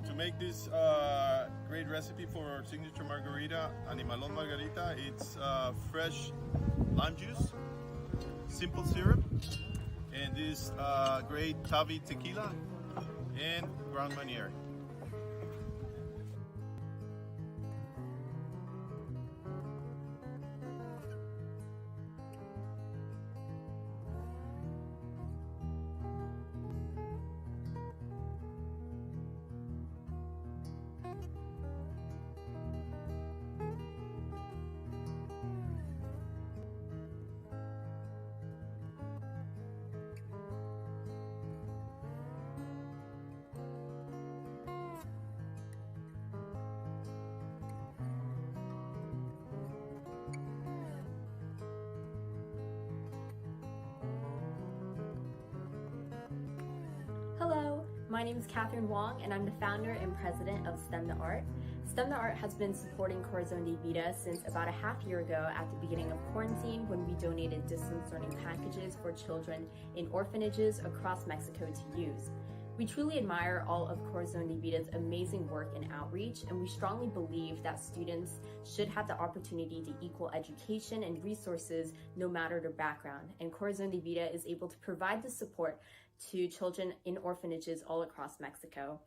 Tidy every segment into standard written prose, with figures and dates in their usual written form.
So to make this great recipe for our signature margarita, Animalon Margarita, it's fresh lime juice, simple syrup, and this great Tavi tequila and Grand Marnier. Hello, my name is Catherine Wong and I'm the founder and president of STEM the Art. STEM the Art has been supporting Corazon de Vida since about a half year ago at the beginning of quarantine when we donated distance learning packages for children in orphanages across Mexico to use. We truly admire all of Corazon de Vida's amazing work and outreach, and we strongly believe that students should have the opportunity to equal education and resources no matter their background. And Corazon de Vida is able to provide the support to children in orphanages all across Mexico.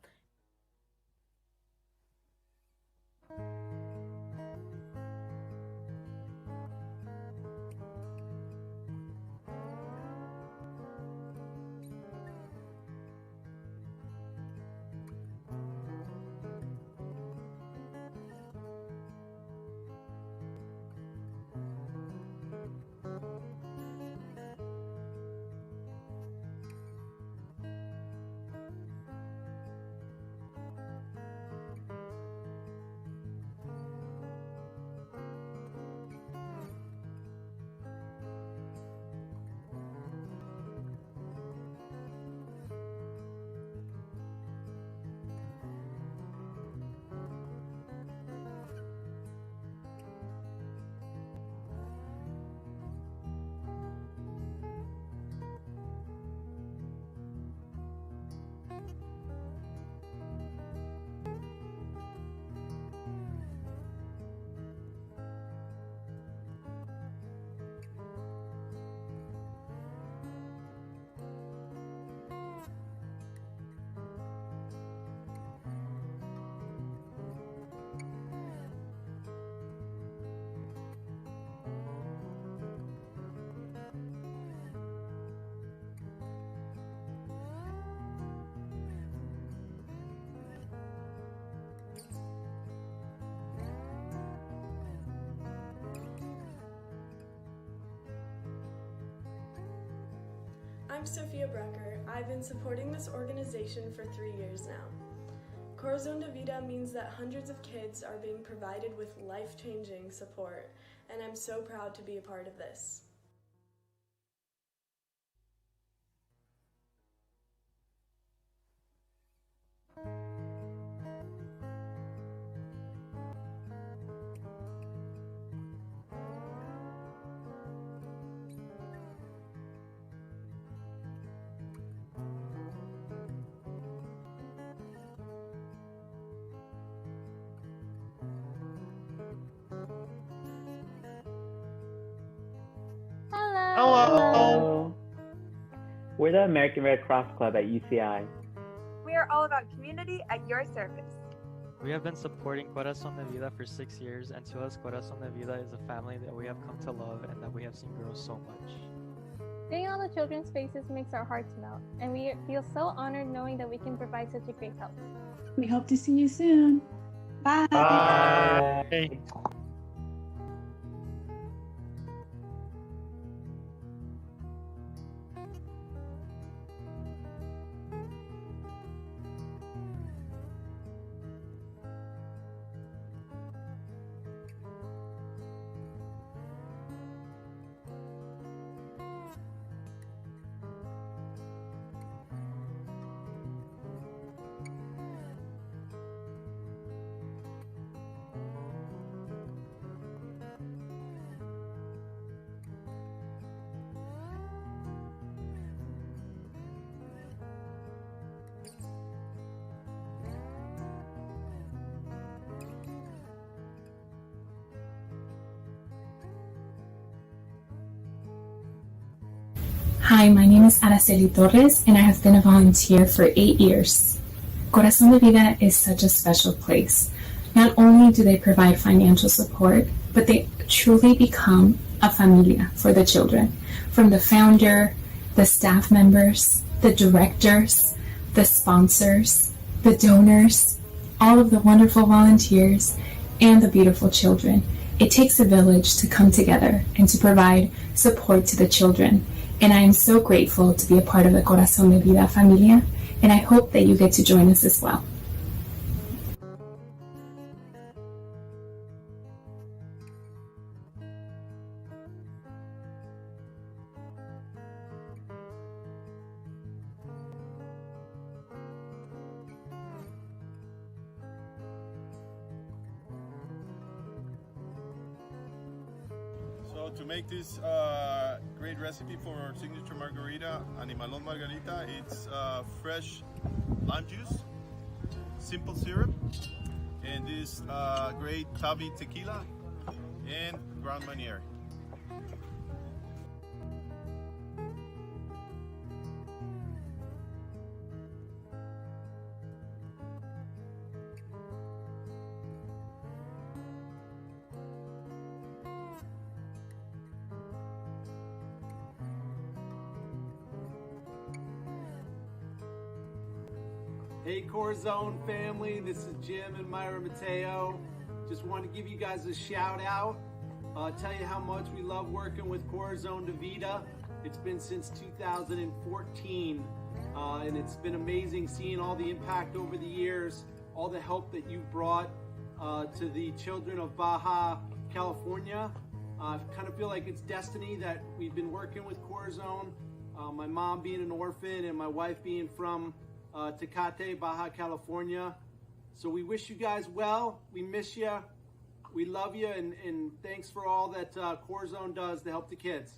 I'm Sophia Brecker. I've been supporting this organization for 3 years now. Corazon de Vida means that hundreds of kids are being provided with life-changing support, and I'm so proud to be a part of this. Hello! We're the American Red Cross Club at UCI. We are all about community at your service. We have been supporting Corazon de Vida for 6 years, and to us, Corazon de Vida is a family that we have come to love and that we have seen grow so much. Seeing all the children's faces makes our hearts melt, and we feel so honored knowing that we can provide such a great help. We hope to see you soon. Bye! Bye! Hi, my name is Araceli Torres, and I have been a volunteer for 8 years. Corazón de Vida is such a special place. Not only do they provide financial support, but they truly become a familia for the children. From the founder, the staff members, the directors, the sponsors, the donors, all of the wonderful volunteers, and the beautiful children. It takes a village to come together and to provide support to the children. And I am so grateful to be a part of the Corazón de Vida familia, and I hope that you get to join us as well. So to make this great recipe for our signature margarita, Animalon Margarita, it's fresh lime juice, simple syrup, and this great Tavi tequila and Grand Marnier. Hey Corazon family, this is Jim and Myra Mateo. Just want to give you guys a shout out. Tell you how much we love working with Corazon de Vida. It's been since 2014 and it's been amazing seeing all the impact over the years, all the help that you've brought to the children of Baja, California. I kind of feel like it's destiny that we've been working with Corazon. My mom being an orphan and my wife being from Tecate, Baja, California. So we wish you guys well. We miss you. We love you, and thanks for all that Corazon does to help the kids.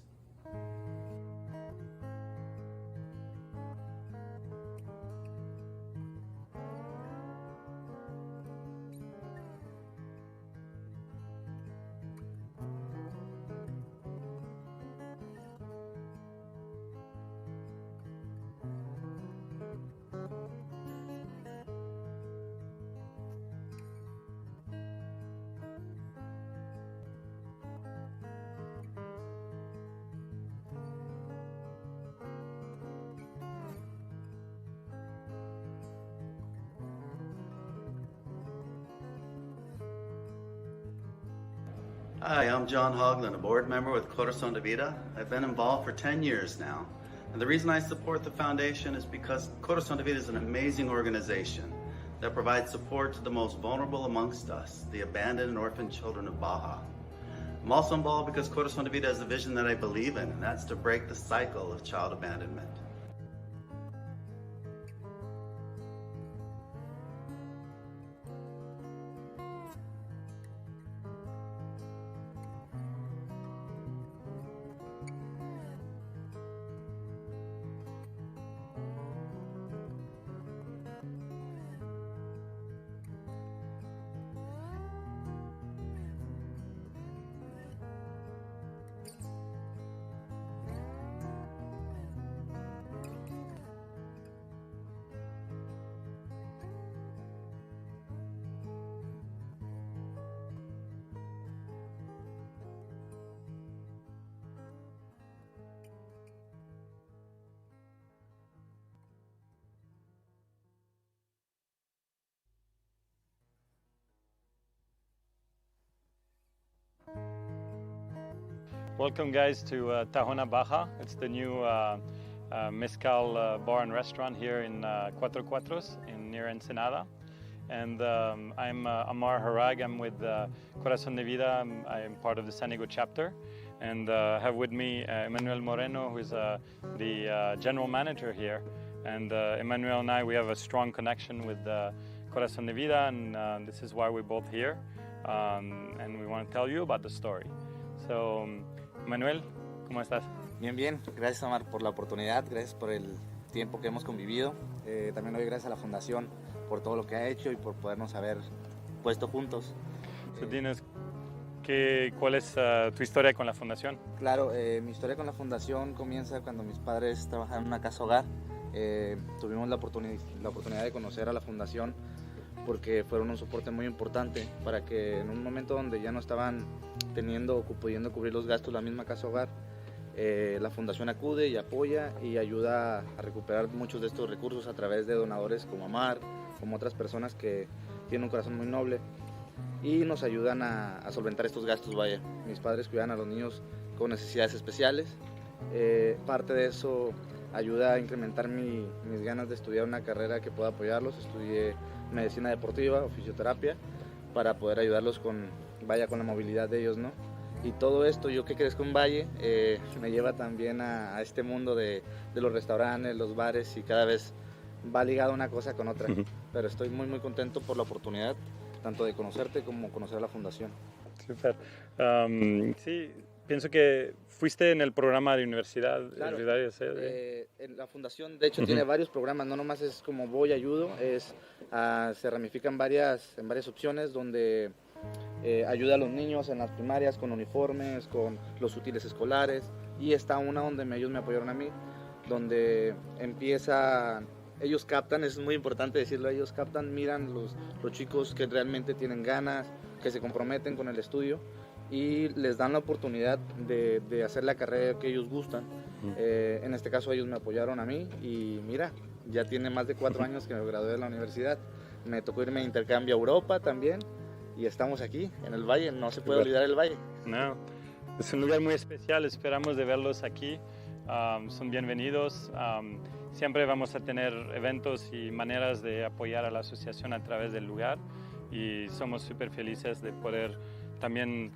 Hi, I'm John Hoagland, a board member with Corazon de Vida. I've been involved for 10 years now. And the reason I support the foundation is because Corazon de Vida is an amazing organization that provides support to the most vulnerable amongst us, the abandoned and orphaned children of Baja. I'm also involved because Corazon de Vida has a vision that I believe in, and that's to break the cycle of child abandonment. Welcome guys to Tahona Baja. It's the new Mezcal bar and restaurant here in Cuatro Cuatros near Ensenada. And I'm Amar Harag. I'm with Corazon de Vida. I'm part of the San Diego chapter. And I have with me Emmanuel Moreno, who is the general manager here. And Emmanuel and I, we have a strong connection with Corazon de Vida, and this is why we're both here. And we want to tell you about the story. So, Manuel, ¿cómo estás? Bien, bien. Gracias, Amar, por la oportunidad. Gracias por el tiempo que hemos convivido. También doy gracias a la Fundación por todo lo que ha hecho y por podernos haber puesto juntos. So, dinos, ¿Cuál es tu historia con la fundación? Claro, mi historia con la fundación comienza cuando mis padres trabajaban en una casa hogar. Tuvimos la oportunidad de conocer a la fundación porque fueron un soporte muy importante para que en un momento donde ya no estaban teniendo o pudiendo cubrir los gastos la misma casa hogar, la fundación acude y apoya y ayuda a recuperar muchos de estos recursos a través de donadores como Amar, como otras personas que tienen un corazón muy noble y nos ayudan a solventar estos gastos. Vaya, mis padres cuidan a los niños con necesidades especiales. Parte de eso ayuda a incrementar mis ganas de estudiar una carrera que pueda apoyarlos. Estudié medicina deportiva o fisioterapia para poder ayudarlos con la movilidad de ellos, ¿no? Y todo esto, yo que crezco en Valle, me lleva también a este mundo de los restaurantes, los bares, y cada vez va ligado una cosa con otra. Pero estoy muy, muy contento por la oportunidad, tanto de conocerte como conocer a la fundación. Super. Sí, pienso que fuiste en el programa de universidad. Claro, en la fundación de hecho tiene varios programas, no nomás es como voy, ayudo, se ramifican en varias opciones donde ayuda a los niños en las primarias con uniformes, con los útiles escolares, y está una donde ellos me apoyaron a mí, donde ellos captan, es muy importante decirlo, ellos captan, miran los chicos que realmente tienen ganas, que se comprometen con el estudio y les dan la oportunidad de hacer la carrera que ellos gustan. En este caso ellos me apoyaron a mí y mira, ya tiene más de 4 años que me gradué de la universidad. Me tocó irme de intercambio a Europa también y estamos aquí en el Valle, no se puede olvidar el Valle. No, es un lugar muy especial, esperamos de verlos aquí, son bienvenidos. Siempre vamos a tener eventos y maneras de apoyar a la asociación a través del lugar y somos súper felices de poder también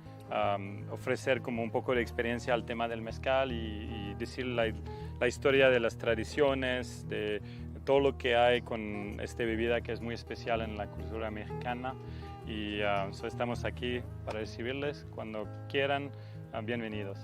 ofrecer como un poco de experiencia al tema del mezcal y decir la historia de las tradiciones, de todo lo que hay con esta bebida que es muy especial en la cultura mexicana. Y estamos aquí para recibirles cuando quieran, bienvenidos.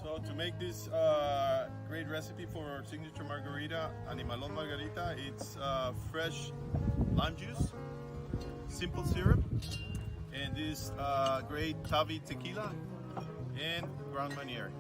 So to make this great recipe for our signature margarita, Animalon Margarita, it's fresh lime juice, simple syrup, and this great Tavi tequila and Grand Marnier.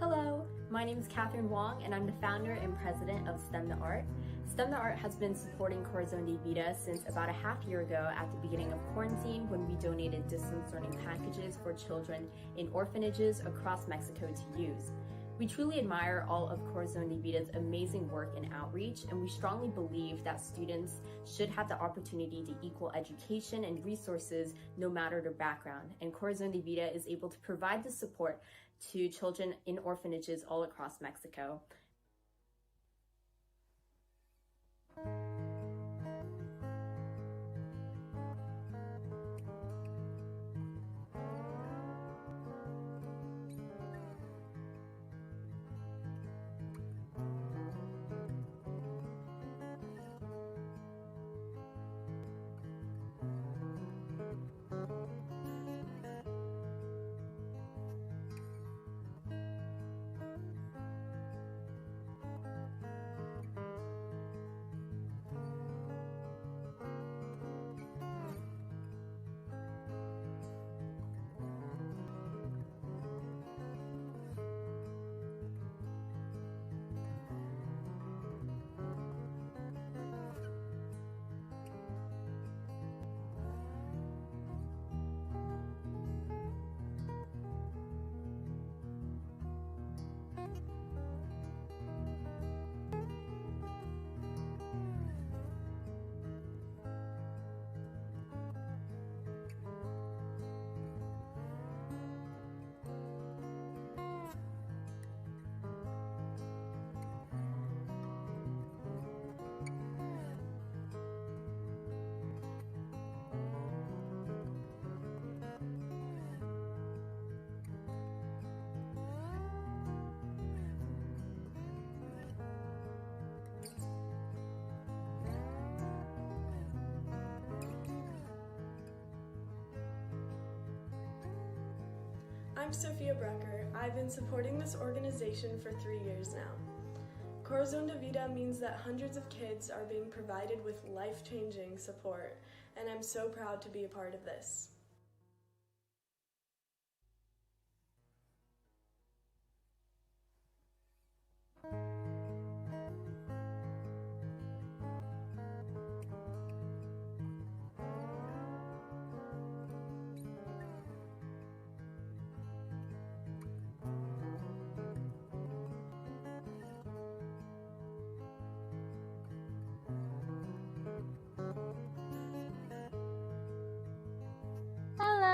Hello, my name is Catherine Wong, and I'm the founder and president of STEM the Art. STEM the Art has been supporting Corazon de Vida since about a half year ago at the beginning of quarantine, when we donated distance learning packages for children in orphanages across Mexico to use. We truly admire all of Corazon de Vida's amazing work and outreach, and we strongly believe that students should have the opportunity to equal education and resources no matter their background, and Corazon de Vida is able to provide the support to children in orphanages all across Mexico. I'm Sophia Brecker. I've been supporting this organization for 3 years now. Corazon de Vida means that hundreds of kids are being provided with life-changing support, and I'm so proud to be a part of this.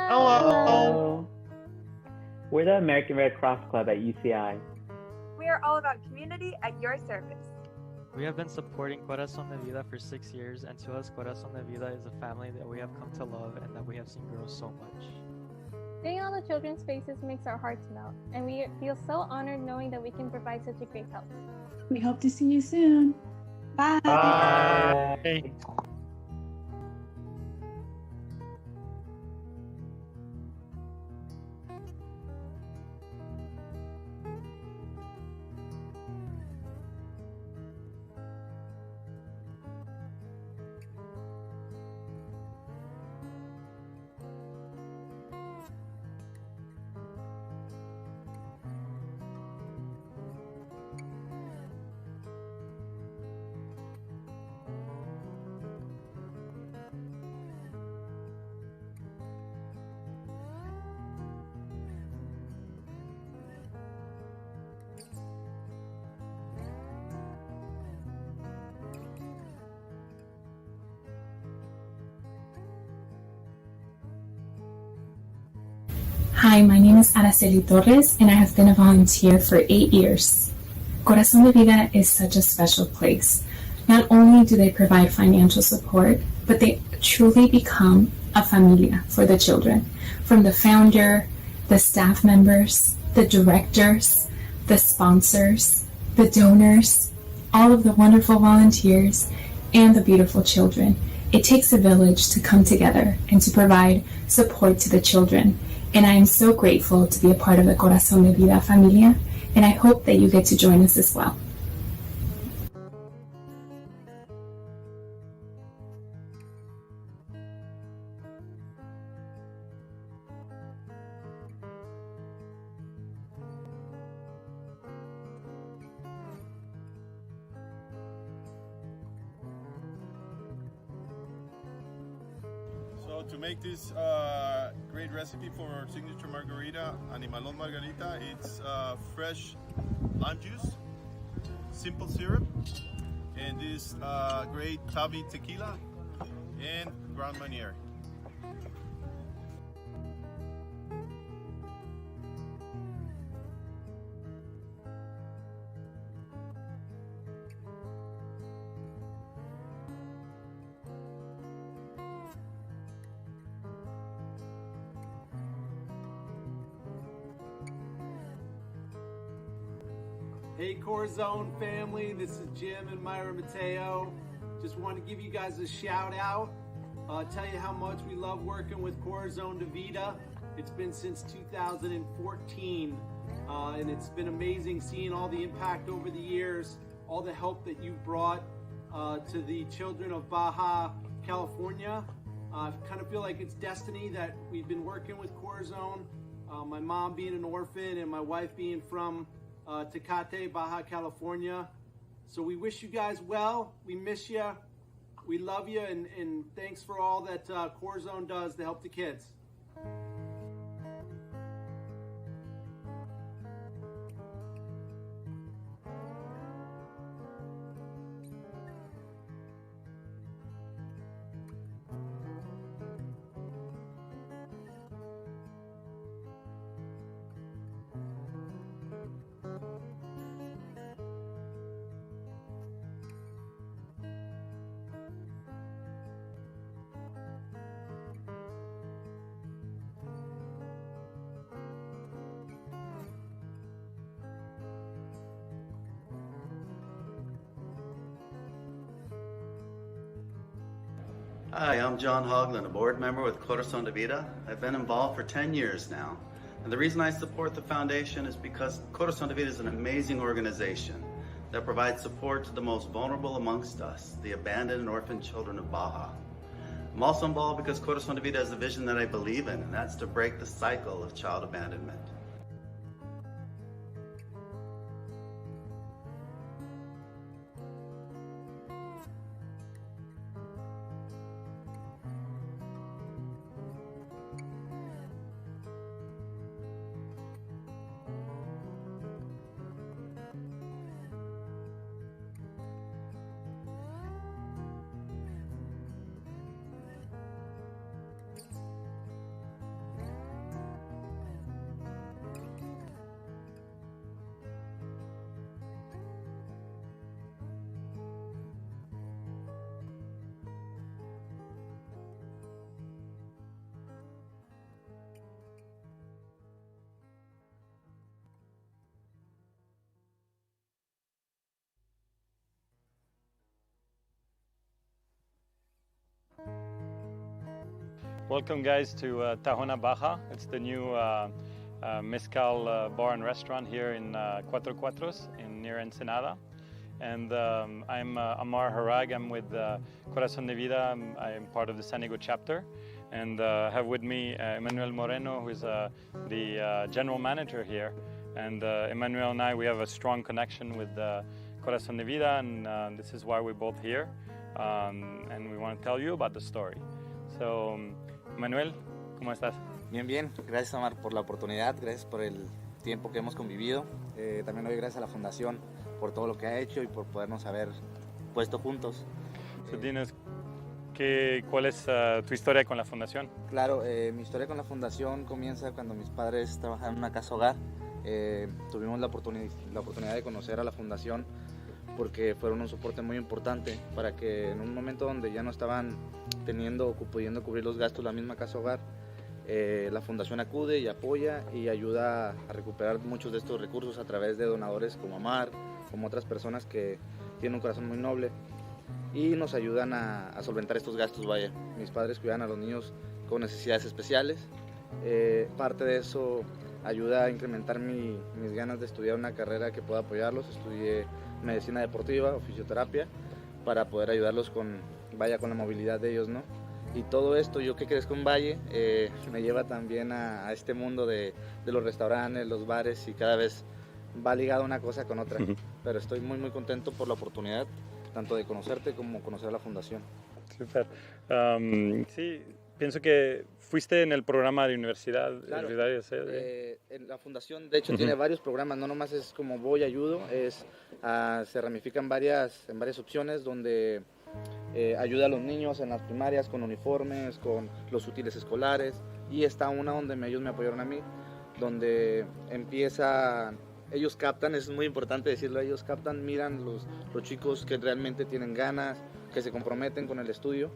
Hello. We're the American Red Cross Club at UCI. We are all about community at your service. We have been supporting Corazon de Vida for 6 years, and to us, Corazon de Vida is a family that we have come to love and that we have seen grow so much. Seeing all the children's faces makes our hearts melt, and we feel so honored knowing that we can provide such a great help. We hope to see you soon. Bye. Bye. Hi, my name is Araceli Torres, and I have been a volunteer for 8 years. Corazón de Vida is such a special place. Not only do they provide financial support, but they truly become a familia for the children. From the founder, the staff members, the directors, the sponsors, the donors, all of the wonderful volunteers, and the beautiful children. It takes a village to come together and to provide support to the children. And I am so grateful to be a part of the Corazón de Vida familia, and I hope that you get to join us as well. So to make this great recipe for our signature margarita, Animalon Margarita, it's fresh lime juice, simple syrup, and this great Tavi tequila and Grand Marnier. Hey Corazon family, this is Jim and Myra Mateo. Just want to give you guys a shout out. Tell you how much we love working with Corazon de Vida. It's been since 2014 and it's been amazing seeing all the impact over the years, all the help that you've brought to the children of Baja, California. I kind of feel like it's destiny that we've been working with Corazon. My mom being an orphan and my wife being from Tecate, Baja, California. So we wish you guys well. We miss you. We love you, and thanks for all that Corazon does to help the kids. Hi, I'm John Hoagland, a board member with Corazon de Vida. I've been involved for 10 years now. And the reason I support the foundation is because Corazon de Vida is an amazing organization that provides support to the most vulnerable amongst us, the abandoned and orphaned children of Baja. I'm also involved because Corazon de Vida has a vision that I believe in, and that's to break the cycle of child abandonment. Welcome guys to Tahona Baja. It's the new Mezcal bar and restaurant here in Cuatro Cuatros near Ensenada. And I'm Amar Harag. I'm with Corazon de Vida. I'm part of the San Diego chapter. And I have with me Emmanuel Moreno, who is the general manager here. And Emmanuel and I, we have a strong connection with Corazon de Vida, and this is why we're both here. And we want to tell you about the story. So, Manuel, ¿cómo estás? Bien, bien. Gracias, Amar, por la oportunidad. Gracias por el tiempo que hemos convivido. También doy gracias a la Fundación por todo lo que ha hecho y por podernos haber puesto juntos. So, dinos, ¿Cuál es tu historia con la fundación? Claro, mi historia con la fundación comienza cuando mis padres trabajaban en una casa hogar. Tuvimos la oportunidad de conocer a la fundación porque fueron un soporte muy importante para que en un momento donde ya no estaban teniendo o pudiendo cubrir los gastos la misma casa hogar, la fundación acude y apoya y ayuda a recuperar muchos de estos recursos a través de donadores como Amar, como otras personas que tienen un corazón muy noble y nos ayudan a solventar estos gastos. Vaya, mis padres cuidan a los niños con necesidades especiales. Parte de eso ayuda a incrementar mis ganas de estudiar una carrera que pueda apoyarlos. Estudié medicina deportiva o fisioterapia para poder ayudarlos con la movilidad de ellos, ¿no? Y todo esto, yo que crezco en Valle, me lleva también a este mundo de los restaurantes, los bares, y cada vez va ligado una cosa con otra. Pero estoy muy, muy contento por la oportunidad, tanto de conocerte como conocer a la fundación. Súper. Sí, pienso que fuiste en el programa de universidad. Claro, en la fundación de hecho tiene varios programas, no nomás es como voy, ayudo, se ramifican en varias opciones donde ayuda a los niños en las primarias con uniformes, con los útiles escolares, y está una donde ellos me apoyaron a mí, donde ellos captan, es muy importante decirlo, ellos captan, miran los chicos que realmente tienen ganas, que se comprometen con el estudio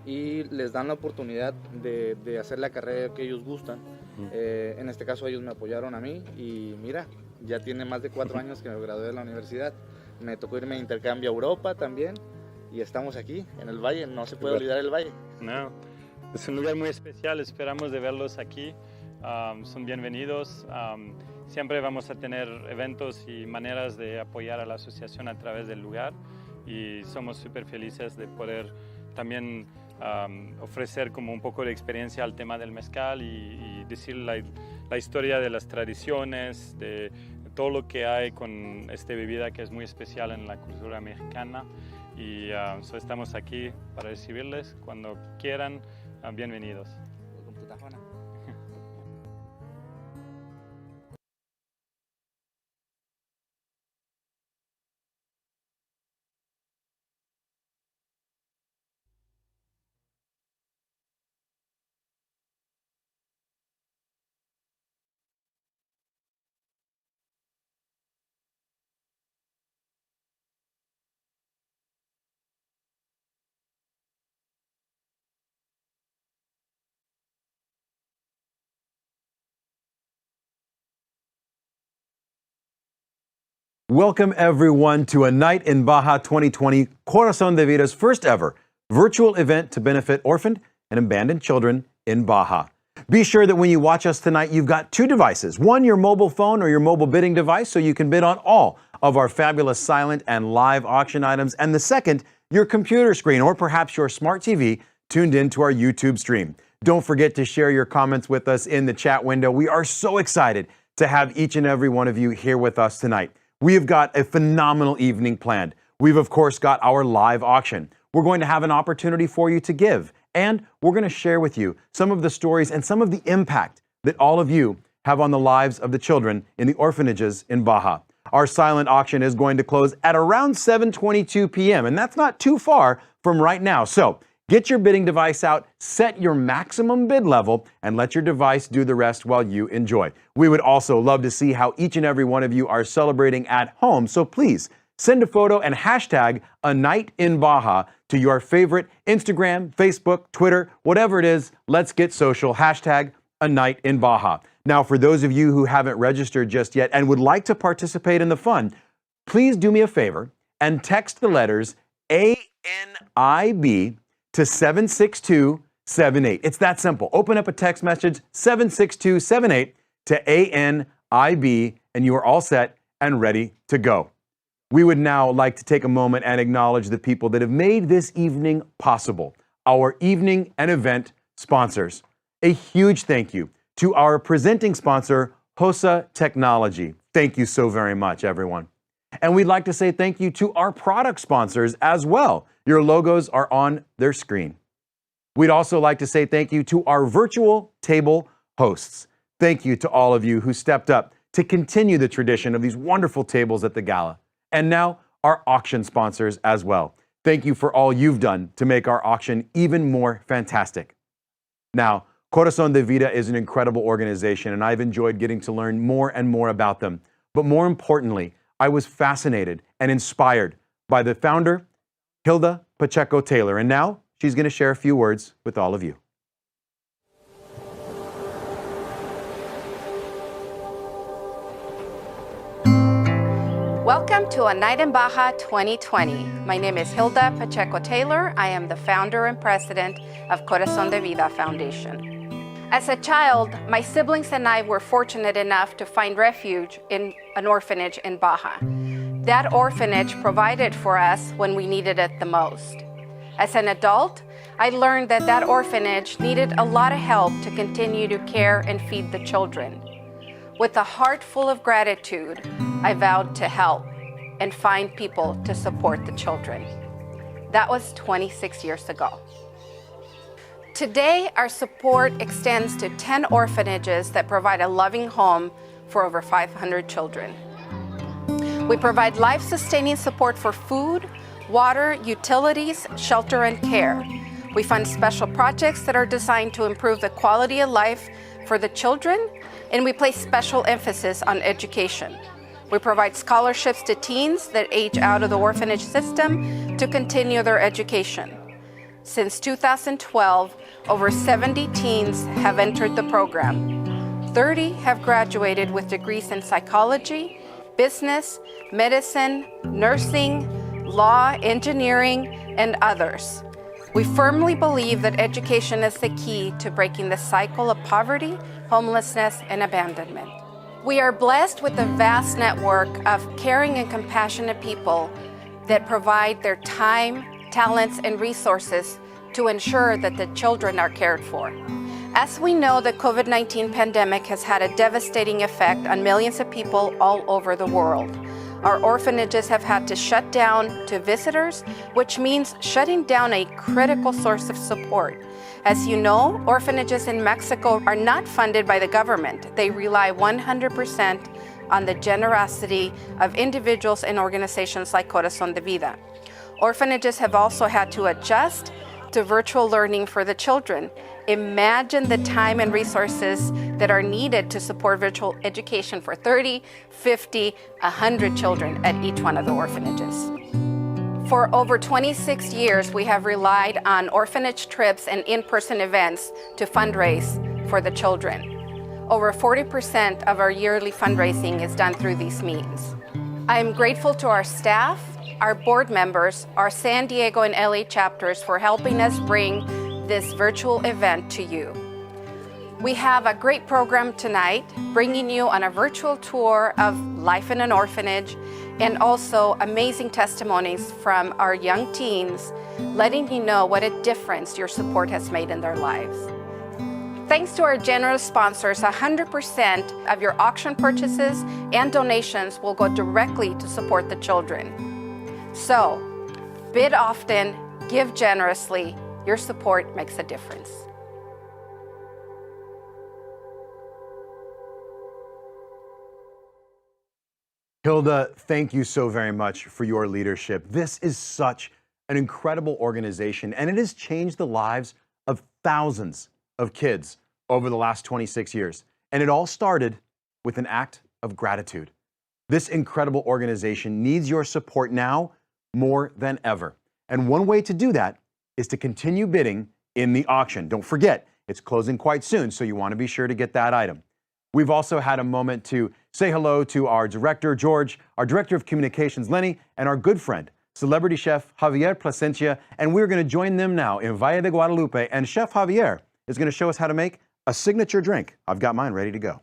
y les dan la oportunidad de hacer la carrera que ellos gustan. En este caso ellos me apoyaron a mí y mira, ya tiene más de 4 años que me gradué de la universidad. Me tocó irme de intercambio a Europa también y estamos aquí en el Valle, no se puede olvidar el Valle. No, es un lugar muy especial, esperamos de verlos aquí, son bienvenidos. Siempre vamos a tener eventos y maneras de apoyar a la asociación a través del lugar y somos súper felices de poder también ofrecer como un poco de experiencia al tema del mezcal y decir la historia de las tradiciones, de todo lo que hay con esta bebida que es muy especial en la cultura mexicana. Y estamos aquí para recibirles cuando quieran, bienvenidos. Welcome everyone to A Night in Baja 2020, Corazón de Vida's first ever virtual event to benefit orphaned and abandoned children in Baja. Be sure that when you watch us tonight, you've got 2 devices. One, your mobile phone or your mobile bidding device, so you can bid on all of our fabulous silent and live auction items. And the second, your computer screen or perhaps your smart TV tuned into our YouTube stream. Don't forget to share your comments with us in the chat window. We are so excited to have each and every one of you here with us tonight. We have got a phenomenal evening planned. We've, of course, got our live auction. We're going to have an opportunity for you to give, and we're going to share with you some of the stories and some of the impact that all of you have on the lives of the children in the orphanages in Baja. Our silent auction is going to close at around 7:22 p.m., and that's not too far from right now. So get your bidding device out, set your maximum bid level, and let your device do the rest while you enjoy. We would also love to see how each and every one of you are celebrating at home, so please send a photo and hashtag A Night in Baja to your favorite Instagram, Facebook, Twitter, whatever it is. Let's get social. Hashtag A Night in Baja. Now, for those of you who haven't registered just yet and would like to participate in the fun, please do me a favor and text the letters ANIB to 76278. It's that simple. Open up a text message, 76278 to ANIB, and you are all set and ready to go. We would now like to take a moment and acknowledge the people that have made this evening possible, our evening and event sponsors. A huge thank you to our presenting sponsor, HOSA Technology. Thank you so very much, everyone. And we'd like to say thank you to our product sponsors as well. Your logos are on their screen. We'd also like to say thank you to our virtual table hosts. Thank you to all of you who stepped up to continue the tradition of these wonderful tables at the gala. And now, our auction sponsors as well. Thank you for all you've done to make our auction even more fantastic. Now, Corazón de Vida is an incredible organization, and I've enjoyed getting to learn more and more about them. But more importantly, I was fascinated and inspired by the founder, Hilda Pacheco Taylor. And now she's going to share a few words with all of you. Welcome to A Night in Baja 2020. My name is Hilda Pacheco Taylor. I am the founder and president of Corazón de Vida Foundation. As a child, my siblings and I were fortunate enough to find refuge in an orphanage in Baja. That orphanage provided for us when we needed it the most. As an adult, I learned that that orphanage needed a lot of help to continue to care and feed the children. With a heart full of gratitude, I vowed to help and find people to support the children. That was 26 years ago. Today, our support extends to 10 orphanages that provide a loving home for over 500 children. We provide life-sustaining support for food, water, utilities, shelter, and care. We fund special projects that are designed to improve the quality of life for the children, and we place special emphasis on education. We provide scholarships to teens that age out of the orphanage system to continue their education. Since 2012, over 70 teens have entered the program. 30 have graduated with degrees in psychology, business, medicine, nursing, law, engineering, and others. We firmly believe that education is the key to breaking the cycle of poverty, homelessness, and abandonment. We are blessed with a vast network of caring and compassionate people that provide their time, talents, and resources to ensure that the children are cared for. As we know, the COVID-19 pandemic has had a devastating effect on millions of people all over the world. Our orphanages have had to shut down to visitors, which means shutting down a critical source of support. As you know, orphanages in Mexico are not funded by the government. They rely 100% on the generosity of individuals and organizations like Corazón de Vida. Orphanages have also had to adjust to virtual learning for the children. Imagine the time and resources that are needed to support virtual education for 30, 50, 100 children at each one of the orphanages. For over 26 years, we have relied on orphanage trips and in-person events to fundraise for the children. Over 40% of our yearly fundraising is done through these means. I am grateful to our staff, our board members, our San Diego and LA chapters for helping us bring this virtual event to you. We have a great program tonight, bringing you on a virtual tour of life in an orphanage and also amazing testimonies from our young teens, letting you know what a difference your support has made in their lives. Thanks to our generous sponsors, 100% of your auction purchases and donations will go directly to support the children. So, bid often, give generously. Your support makes a difference. Hilda, thank you so very much for your leadership. This is such an incredible organization, and it has changed the lives of thousands of kids over the last 26 years. And it all started with an act of gratitude. This incredible organization needs your support now more than ever. And one way to do that is to continue bidding in the auction. Don't forget, it's closing quite soon, so you want to be sure to get that item. We've also had a moment to say hello to our director, George, our director of communications, Lenny, and our good friend, celebrity chef Javier Plasencia, and we're going to join them now in Valle de Guadalupe, and Chef Javier is going to show us how to make a signature drink. I've got mine ready to go.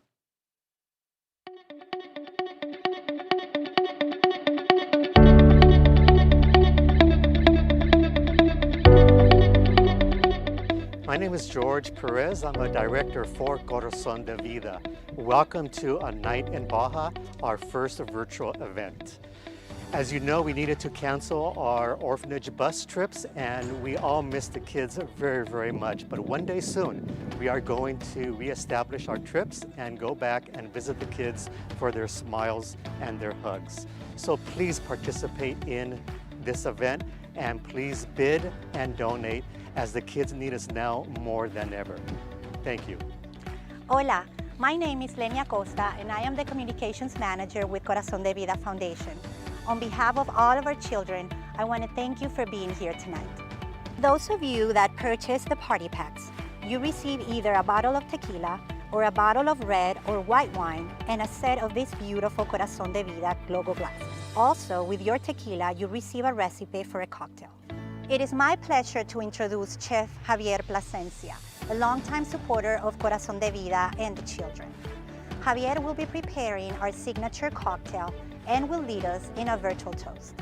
My name is George Perez. I'm a director for Corazón de Vida. Welcome to A Night in Baja, our first virtual event. As you know, we needed to cancel our orphanage bus trips, and we all missed the kids very, very much. But one day soon, we are going to reestablish our trips and go back and visit the kids for their smiles and their hugs. So please participate in this event And please bid and donate, as the kids need us now more than ever. Thank you. Hola, my name is Lenia Costa and I am the Communications Manager with Corazón de Vida Foundation. On behalf of all of our children, I want to thank you for being here tonight. Those of you that purchase the party packs, you receive either a bottle of tequila or a bottle of red or white wine and a set of these beautiful Corazón de Vida logo glasses. Also, with your tequila, you receive a recipe for a cocktail. It is my pleasure to introduce Chef Javier Plasencia, a longtime supporter of Corazón de Vida and the children. Javier will be preparing our signature cocktail and will lead us in a virtual toast.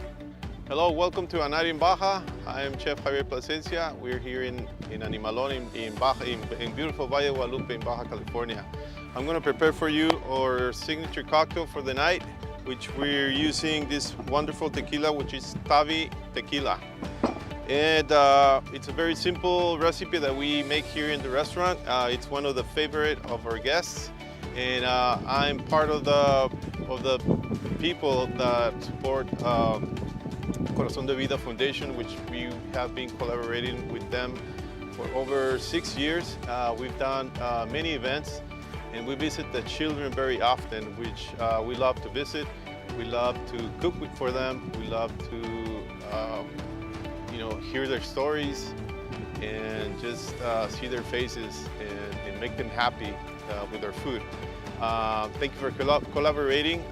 Hello, welcome to A Night in Baja. I am Chef Javier Plasencia. We're here in Animalón, in Baja, in beautiful Valle de Guadalupe in Baja, California. I'm going to prepare for you our signature cocktail for the night, which we're using this wonderful tequila, which is Tavi Tequila. And it's a very simple recipe that we make here in the restaurant. It's one of the favorite of our guests, and I'm part of the people that support Corazón de Vida Foundation, which we have been collaborating with them for over 6 years. We've done many events, and we visit the children very often, which we love to visit. We love to cook for them. We love to hear their stories and just see their faces and make them happy with our food. Thank you for collaborating.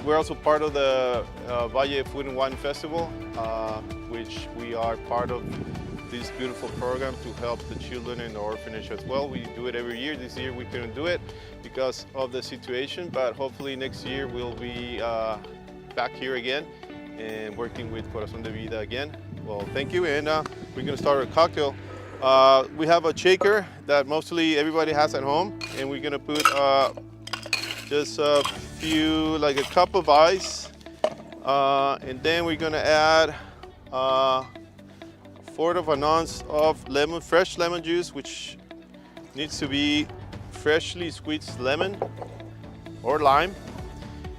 We're also part of the Valle Food and Wine Festival, which we are part of this beautiful program to help the children in the orphanage as well. We do it every year. This year we couldn't do it because of the situation, but hopefully next year we'll be back here again and working with Corazón de Vida again. Well, thank you, and we're gonna start our cocktail. We have a shaker that mostly everybody has at home, and we're gonna put just a few, like a cup of ice, and then we're gonna add 1/4 of an ounce of fresh lemon juice, which needs to be freshly squeezed lemon or lime,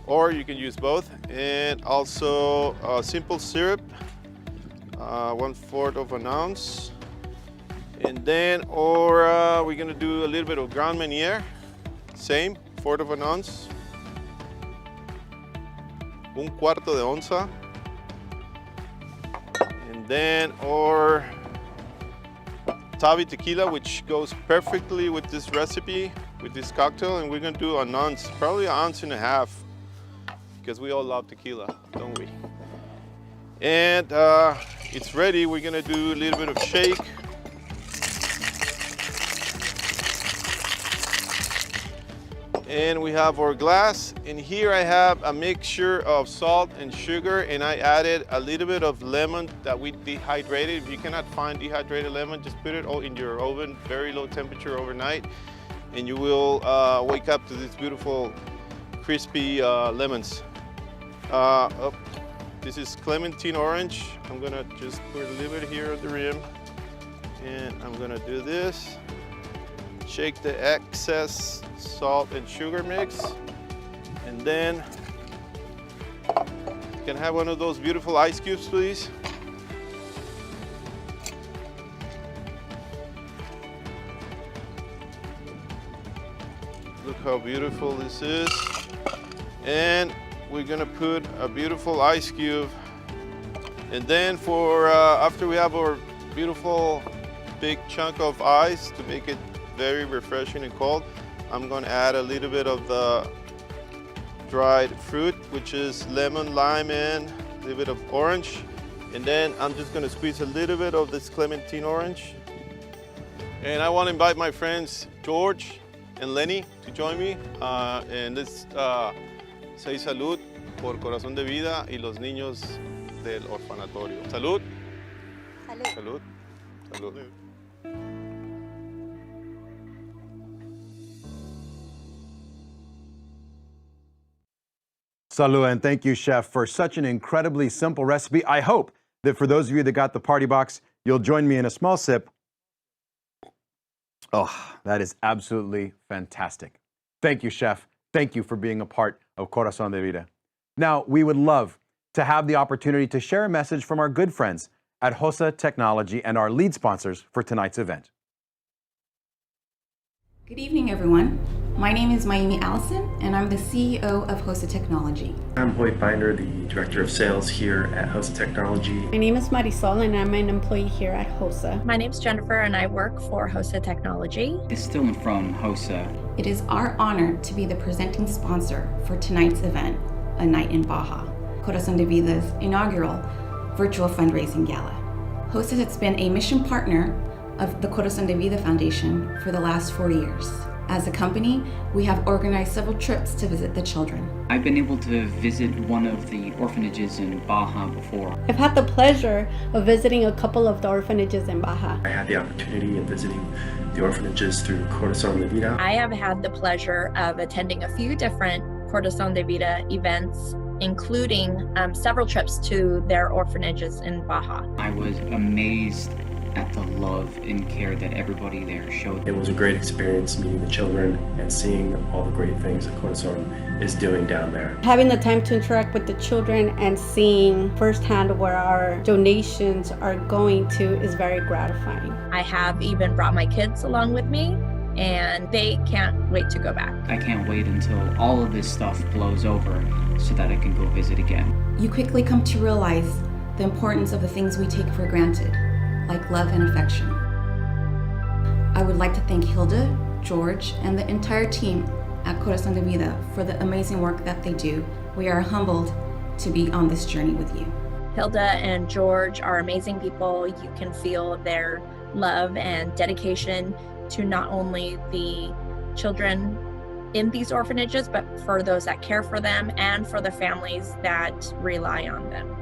or you can use both, and also simple syrup, 1/4 of an ounce, and then we're gonna do a little bit of Grand Marnier, same, 1/4 of an ounce, 1/4 de onza, and then our Tavi tequila, which goes perfectly with this recipe, with this cocktail, and we're gonna do an ounce, probably 1.5 ounces, because we all love tequila, don't we? And it's ready. We're gonna do a little bit of shake. And we have our glass, and here I have a mixture of salt and sugar, and I added a little bit of lemon that we dehydrated. If you cannot find dehydrated lemon, just put it all in your oven, very low temperature overnight, and you will wake up to these beautiful crispy lemons. This is clementine orange. I'm gonna just put a little bit here at the rim, and I'm gonna do this. Shake the excess salt and sugar mix, and then can I have one of those beautiful ice cubes, please? Look how beautiful this is. And we're gonna put a beautiful ice cube, and then for after we have our beautiful big chunk of ice to make it very refreshing and cold, I'm going to add a little bit of the dried fruit, which is lemon, lime, and a little bit of orange. And then I'm just going to squeeze a little bit of this clementine orange. And I want to invite my friends George and Lenny to join me. And let's say salud por Corazón de Vida y los niños del orfanatorio. Salud. Salud. Salud. Salud. Salud, and thank you, Chef, for such an incredibly simple recipe. I hope that for those of you that got the party box, you'll join me in a small sip. Oh, that is absolutely fantastic. Thank you, Chef. Thank you for being a part of Corazón de Vida. Now, we would love to have the opportunity to share a message from our good friends at HOSA Technology and our lead sponsors for tonight's event. Good evening, everyone. My name is Mayumi Allison, and I'm the CEO of HOSA Technology. I'm Hoy Finder, the Director of Sales here at HOSA Technology. My name is Marisol, and I'm an employee here at HOSA. My name's Jennifer, and I work for HOSA Technology. It's still from HOSA. It is our honor to be the presenting sponsor for tonight's event, A Night in Baja, Corazon de Vida's inaugural virtual fundraising gala. HOSA has been a mission partner of the Corazon de Vida Foundation for the last 4 years. As a company, we have organized several trips to visit the children. I've been able to visit one of the orphanages in Baja before. I've had the pleasure of visiting a couple of the orphanages in Baja. I had the opportunity of visiting the orphanages through Corazon de Vida. I have had the pleasure of attending a few different Corazon de Vida events, including several trips to their orphanages in Baja. I was amazed at the love and care that everybody there showed. It was a great experience meeting the children and seeing all the great things that Corazon is doing down there. Having the time to interact with the children and seeing firsthand where our donations are going to is very gratifying. I have even brought my kids along with me, and they can't wait to go back. I can't wait until all of this stuff blows over so that I can go visit again. You quickly come to realize the importance of the things we take for granted, like love and affection. I would like to thank Hilda, George, and the entire team at Corazon de Vida for the amazing work that they do. We are humbled to be on this journey with you. Hilda and George are amazing people. You can feel their love and dedication to not only the children in these orphanages, but for those that care for them and for the families that rely on them.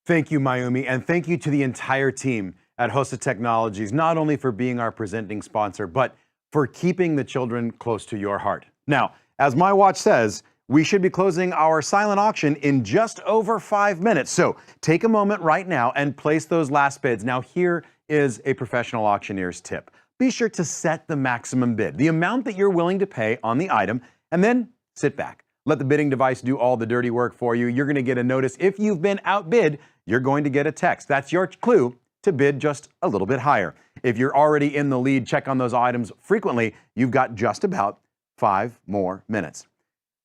Thank you, Mayumi, and thank you to the entire team at HOSA Technologies, not only for being our presenting sponsor, but for keeping the children close to your heart. Now, as my watch says, we should be closing our silent auction in just over 5 minutes. So take a moment right now and place those last bids. Now, here is a professional auctioneer's tip. Be sure to set the maximum bid, the amount that you're willing to pay on the item, and then sit back. Let the bidding device do all the dirty work for you. You're going to get a notice. If you've been outbid, you're going to get a text. That's your clue to bid just a little bit higher. If you're already in the lead, check on those items frequently. You've got just about 5 more minutes.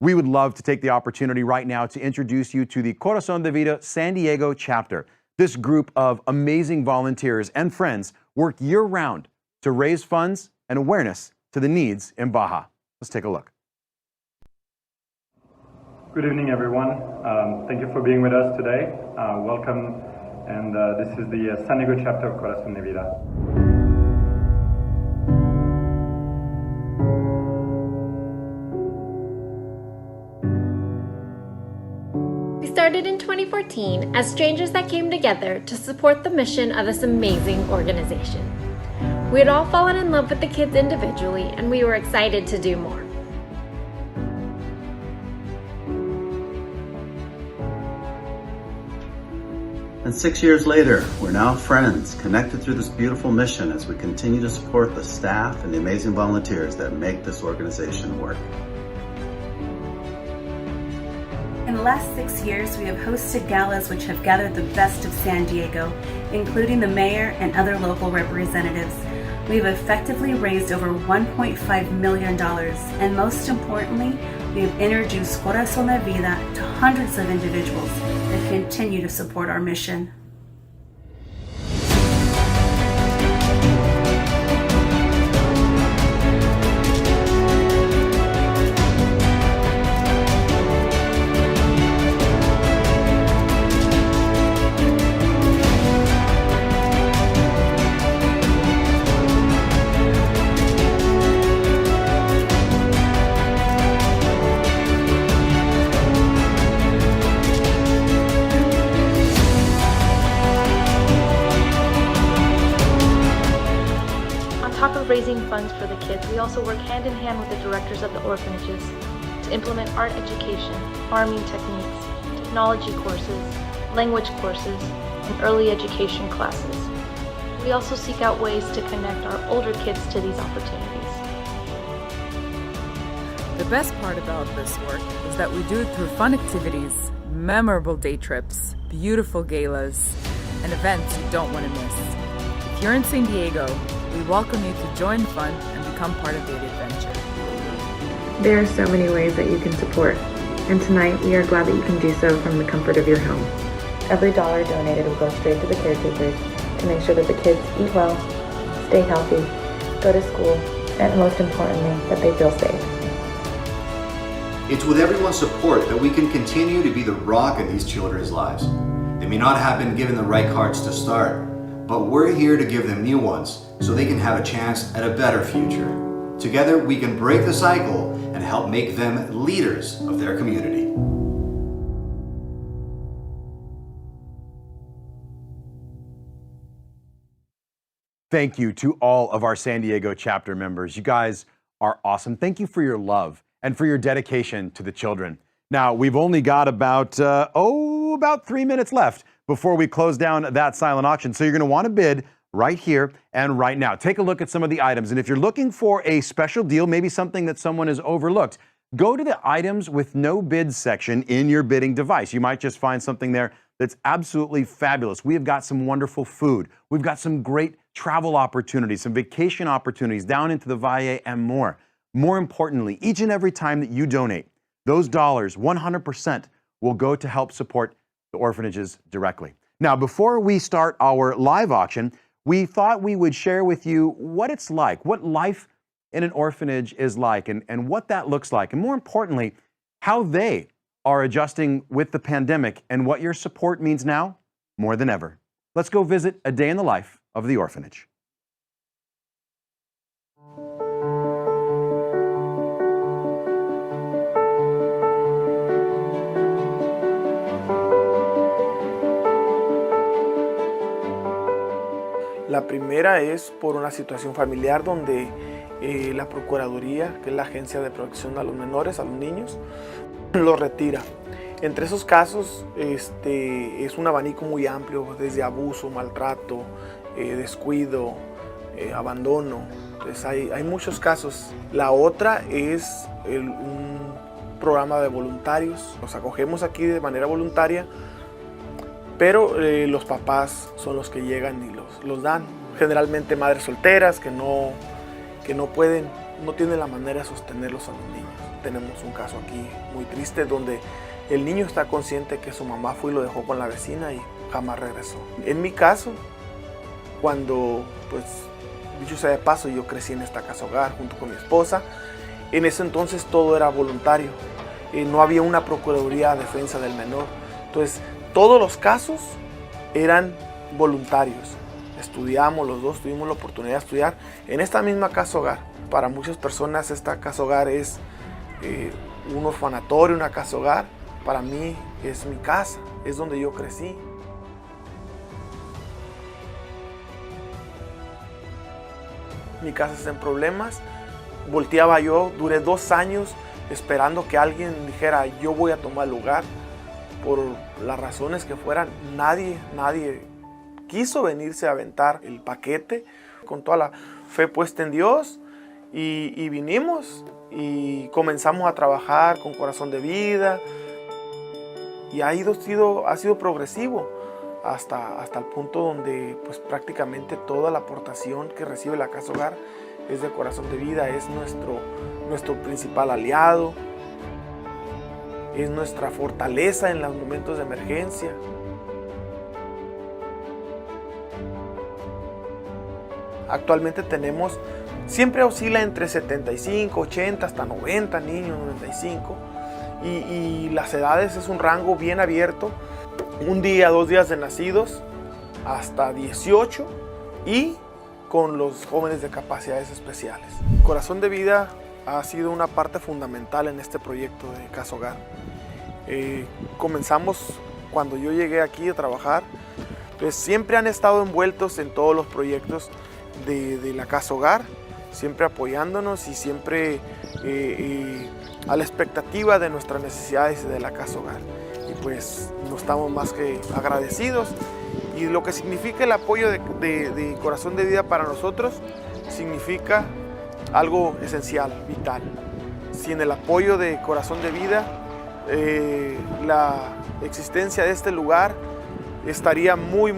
We would love to take the opportunity right now to introduce you to the Corazon de Vida San Diego chapter. This group of amazing volunteers and friends work year-round to raise funds and awareness to the needs in Baja. Let's take a look. Good evening, everyone. Thank you for being with us today. Welcome, and this is the San Diego chapter of Corazon de Vida. We started in 2014 as strangers that came together to support the mission of this amazing organization. We had all fallen in love with the kids individually, and we were excited to do more. And 6 years later, we're now friends, connected through this beautiful mission as we continue to support the staff and the amazing volunteers that make this organization work. In the last 6 years, we have hosted galas which have gathered the best of San Diego, including the mayor and other local representatives. We have effectively raised over $1.5 million, and most importantly, we have introduced Corazon de Vida to hundreds of individuals that continue to support our mission. Raising funds for the kids, we also work hand in hand with the directors of the orphanages to implement art education, farming techniques, technology courses, language courses, and early education classes. We also seek out ways to connect our older kids to these opportunities. The best part about this work is that we do it through fun activities, memorable day trips, beautiful galas, and events you don't want to miss. If you're in San Diego, we welcome you to join fun and become part of the adventure. There are so many ways that you can support, and tonight we are glad that you can do so from the comfort of your home. Every dollar donated will go straight to the caretakers to make sure that the kids eat well, stay healthy, go to school, and most importantly, that they feel safe. It's with everyone's support that we can continue to be the rock in these children's lives. They may not have been given the right cards to start, but we're here to give them new ones so they can have a chance at a better future. Together, we can break the cycle and help make them leaders of their community. Thank you to all of our San Diego chapter members. You guys are awesome. Thank you for your love and for your dedication to the children. Now, we've only got about 3 minutes left before we close down that silent auction. So you're going to want to bid right here and right now. Take a look at some of the items. And if you're looking for a special deal, maybe something that someone has overlooked, go to the items with no bid section in your bidding device. You might just find something there that's absolutely fabulous. We have got some wonderful food. We've got some great travel opportunities, some vacation opportunities down into the Valle and more. More importantly, each and every time that you donate, those dollars, 100%, will go to help support the orphanages directly. Now, before we start our live auction, we thought we would share with you what it's like, what life in an orphanage is like, and what that looks like, and more importantly, how they are adjusting with the pandemic and what your support means now more than ever. Let's go visit a day in the life of the orphanage. La primera es por una situación familiar donde la Procuraduría, que es la Agencia de Protección a los Menores, a los niños, los retira. Entre esos casos es un abanico muy amplio, desde abuso, maltrato, descuido, abandono. Entonces hay muchos casos. La otra es un programa de voluntarios. Los acogemos aquí de manera voluntaria, pero los papás son los que llegan y los dan. Generalmente madres solteras que no pueden, no tienen la manera de sostenerlos a los niños. Tenemos un caso aquí muy triste donde el niño está consciente que su mamá fue y lo dejó con la vecina y jamás regresó. En mi caso, cuando, pues, dicho sea de paso, yo crecí en esta casa hogar junto con mi esposa, en ese entonces todo era voluntario. No había una Procuraduría de Defensa del Menor. Entonces, todos los casos eran voluntarios. Estudiamos, los dos tuvimos la oportunidad de estudiar en esta misma casa hogar. Para muchas personas esta casa hogar es un orfanatorio, una casa hogar. Para mí es mi casa, es donde yo crecí. Mi casa está en problemas. Volteaba yo, duré 2 años esperando que alguien dijera yo voy a tomar lugar. Por las razones que fueran, nadie quiso venirse a aventar el paquete. Con toda la fe puesta en Dios y vinimos y comenzamos a trabajar con Corazón de Vida y ha sido progresivo hasta el punto donde pues prácticamente toda la aportación que recibe la casa hogar es de Corazón de Vida, es nuestro principal aliado. Es nuestra fortaleza en los momentos de emergencia. Actualmente siempre oscila entre 75, 80, hasta 90 niños, 95. Y las edades es un rango bien abierto. 1 día, 2 días de nacidos, hasta 18 y con los jóvenes de capacidades especiales. Corazón de Vida ha sido una parte fundamental en este proyecto de Casa Hogar. Comenzamos cuando yo llegué aquí a trabajar, pues siempre han estado envueltos en todos los proyectos de la Casa Hogar, siempre apoyándonos y siempre a la expectativa de nuestras necesidades de la Casa Hogar. Y pues no estamos más que agradecidos y lo que significa el apoyo de Corazón de Vida para nosotros significa algo esencial, vital. sin el apoyo de Corazón de Vida, la existencia de este lugar estaría muy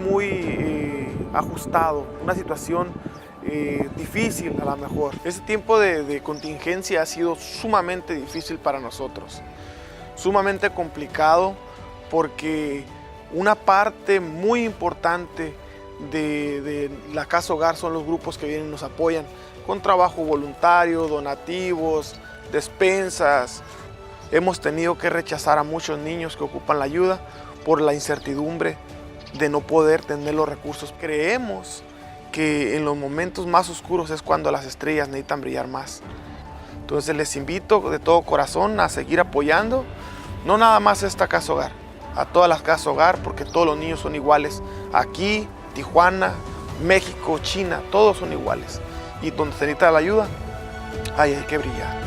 ajustado, una situación difícil a lo mejor. Este tiempo de contingencia ha sido sumamente difícil para nosotros, sumamente complicado, porque una parte muy importante de la Casa Hogar son los grupos que vienen y nos apoyan con trabajo voluntario, donativos, despensas. Hemos tenido que rechazar a muchos niños que ocupan la ayuda por la incertidumbre de no poder tener los recursos. Creemos que en los momentos más oscuros es cuando las estrellas necesitan brillar más. Entonces les invito de todo corazón a seguir apoyando, no nada más a esta Casa Hogar, a todas las Casas Hogar, porque todos los niños son iguales. Aquí, Tijuana, México, China, todos son iguales. Y donde se necesita la ayuda, ahí hay que brillar.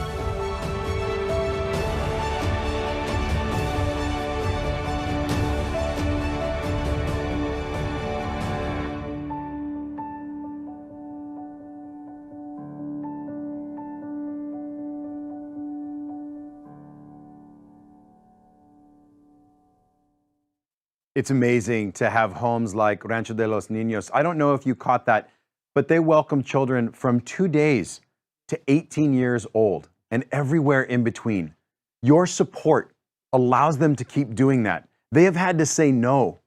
It's amazing to have homes like Rancho de los Niños. I don't know if you caught that, but they welcome children from 2 days to 18 years old and everywhere in between. Your support allows them to keep doing that. They have had to say no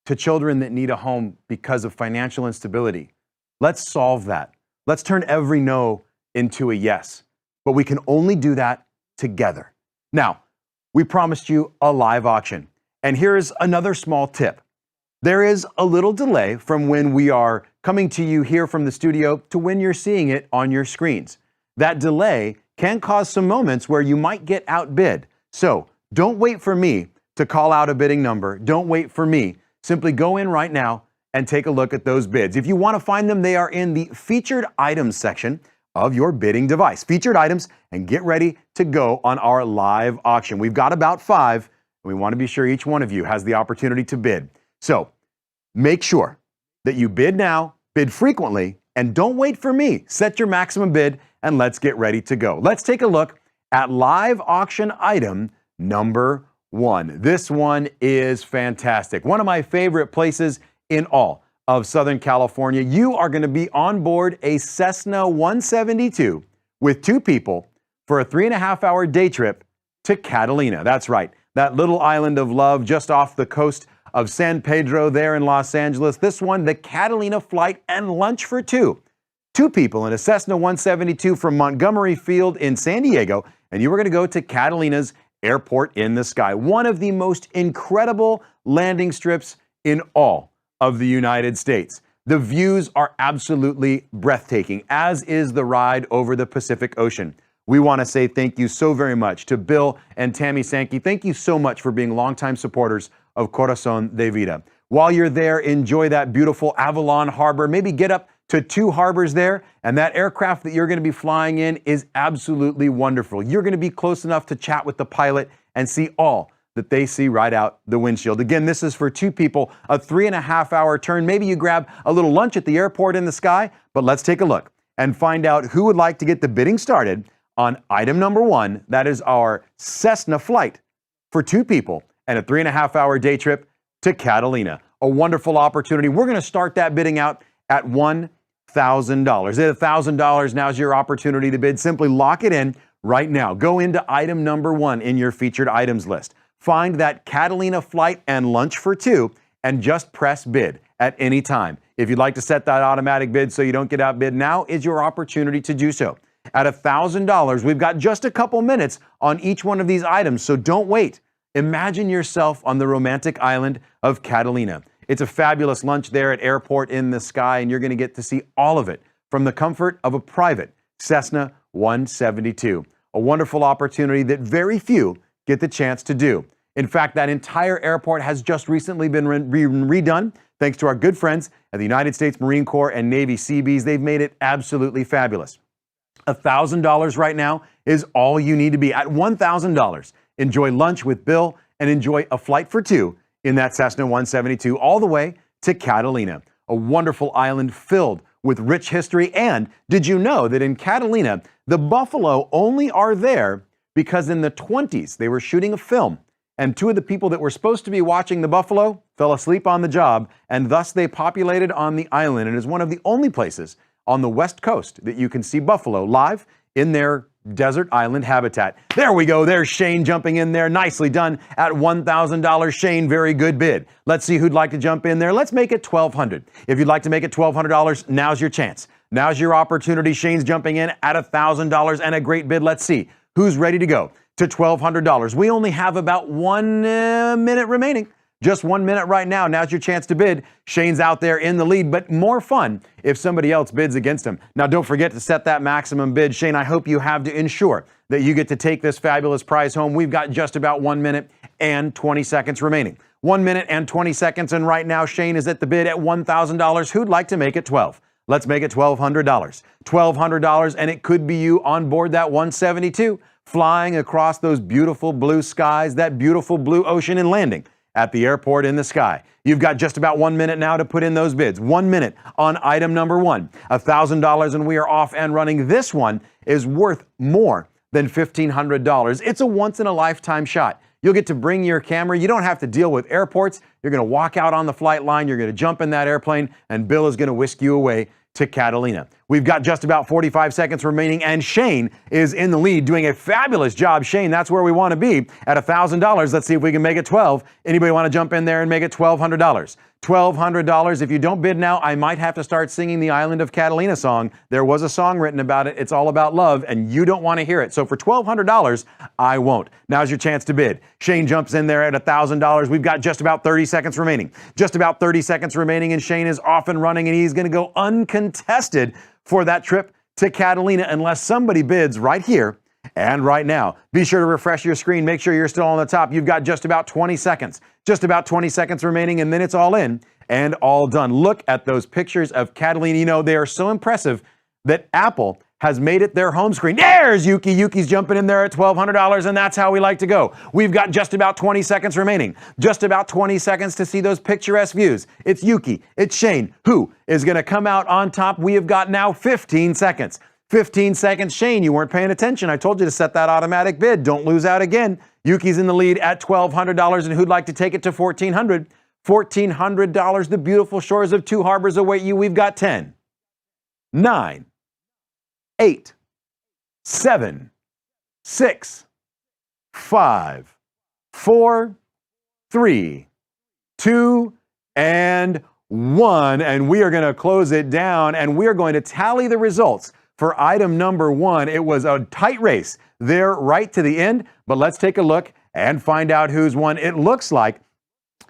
to children that need a home because of financial instability. Let's solve that. Let's turn every no into a yes. But we can only do that together. Now, we promised you a live auction. And here's another small tip. There is a little delay from when we are coming to you here from the studio to when you're seeing it on your screens. That delay can cause some moments where you might get outbid. So don't wait for me to call out a bidding number. Don't wait for me. Simply go in right now and take a look at those bids. If you want to find them, they are in the featured items section of your bidding device. Featured items, and get ready to go on our live auction. We've got about 5. We want to be sure each one of you has the opportunity to bid. So make sure that you bid now, bid frequently, and don't wait for me. Set your maximum bid and let's get ready to go. Let's take a look at live auction item number 1. This one is fantastic. One of my favorite places in all of Southern California. You are going to be on board a Cessna 172 with 2 people for a 3.5-hour day trip to Catalina. That's right. That little island of love just off the coast of San Pedro there in Los Angeles. This one, the Catalina flight and lunch for 2. 2 people in a Cessna 172 from Montgomery Field in San Diego, and you are going to go to Catalina's Airport in the Sky. One of the most incredible landing strips in all of the United States. The views are absolutely breathtaking, as is the ride over the Pacific Ocean. We want to say thank you so very much to Bill and Tammy Sankey. Thank you so much for being longtime supporters of Corazón de Vida. While you're there, enjoy that beautiful Avalon Harbor. Maybe get up to 2 harbors there, and that aircraft that you're going to be flying in is absolutely wonderful. You're going to be close enough to chat with the pilot and see all that they see right out the windshield. Again, this is for 2 people, a 3.5-hour turn. Maybe you grab a little lunch at the airport in the sky, but let's take a look and find out who would like to get the bidding started on item number 1. That is our Cessna flight for 2 people and a 3.5-hour day trip to Catalina. A wonderful opportunity. We're going to start that bidding out at $1,000. At $1,000, now's your opportunity to bid. Simply lock it in right now. Go into item number 1 in your featured items list. Find that Catalina flight and lunch for 2 and just press bid at any time. If you'd like to set that automatic bid so you don't get outbid, now is your opportunity to do so. At $1,000, we've got just a couple minutes on each one of these items, so don't wait. Imagine yourself on the romantic island of Catalina. It's a fabulous lunch there at Airport in the Sky, and you're going to get to see all of it from the comfort of a private Cessna 172. A wonderful opportunity that very few get the chance to do. In fact, that entire airport has just recently been redone thanks to our good friends at the United States Marine Corps and Navy Seabees. They've made it absolutely fabulous. $1,000 right now is all you need to be. At $1,000, enjoy lunch with Bill and enjoy a flight for 2 in that Cessna 172 all the way to Catalina, a wonderful island filled with rich history. And did you know that in Catalina, the buffalo only are there because in the 20s they were shooting a film, and two of the people that were supposed to be watching the buffalo fell asleep on the job, and thus they populated on the island. And is one of the only places on the west coast that you can see buffalo live in their desert island habitat. There we go. There's Shane jumping in there. Nicely done at $1,000. Shane, very good bid. Let's see who'd like to jump in there. Let's make it $1,200. If you'd like to make it $1,200, now's your chance. Now's your opportunity. Shane's jumping in at $1,000 and a great bid. Let's see who's ready to go to $1,200. We only have about 1 minute remaining. Just 1 minute right now. Now's your chance to bid. Shane's out there in the lead, but more fun if somebody else bids against him. Now, don't forget to set that maximum bid. Shane, I hope you have to ensure that you get to take this fabulous prize home. We've got just about 1 minute and 20 seconds remaining. 1 minute and 20 seconds, and right now Shane is at the bid at $1,000. Who'd like to make it 12? Let's make it $1,200. $1,200, and it could be you on board that 172, flying across those beautiful blue skies, that beautiful blue ocean, and landing at the airport in the sky. You've got just about 1 minute now to put in those bids. 1 minute on item number one, $1,000, and we are off and running. This one is worth more than $1,500. It's a once-in-a-lifetime shot. You'll get to bring your camera. You don't have to deal with airports. You're going to walk out on the flight line. You're going to jump in that airplane, and Bill is going to whisk you away to Catalina. We've got just about 45 seconds remaining, and Shane is in the lead, doing a fabulous job. Shane, that's where we want to be at $1,000. Let's see if we can make it 12. Anybody want to jump in there and make it $1,200? $1,200. If you don't bid now, I might have to start singing the Island of Catalina song. There was a song written about it. It's all about love, and you don't want to hear it. So for $1,200, I won't. Now's your chance to bid. Shane jumps in there at $1,000. We've got just about 30 seconds remaining. Just about 30 seconds remaining, and Shane is off and running, and he's going to go uncontested for that trip to Catalina unless somebody bids right here and right now. Be sure to refresh your screen. Make sure you're still on the top. You've got just about 20 seconds. Just about 20 seconds remaining, and then it's all in and all done. Look at those pictures of Catalina. You know, they are so impressive that Apple has made it their home screen. There's Yuki. Yuki's jumping in there at $1,200, and that's how we like to go. We've got just about 20 seconds remaining. Just about 20 seconds to see those picturesque views. It's Yuki. It's Shane. Who is going to come out on top? We have got now 15 seconds. 15 seconds. Shane, you weren't paying attention. I told you to set that automatic bid. Don't lose out again. Yuki's in the lead at $1,200, and who'd like to take it to $1,400? $1,400. The beautiful shores of Two Harbors await you. We've got 10, 9, 8, 7, 6, 5, 4, 3, 2, and 1. And we are going to close it down, and we are going to tally the results for item number one. It was a tight race there right to the end, but let's take a look and find out who's won. It looks like,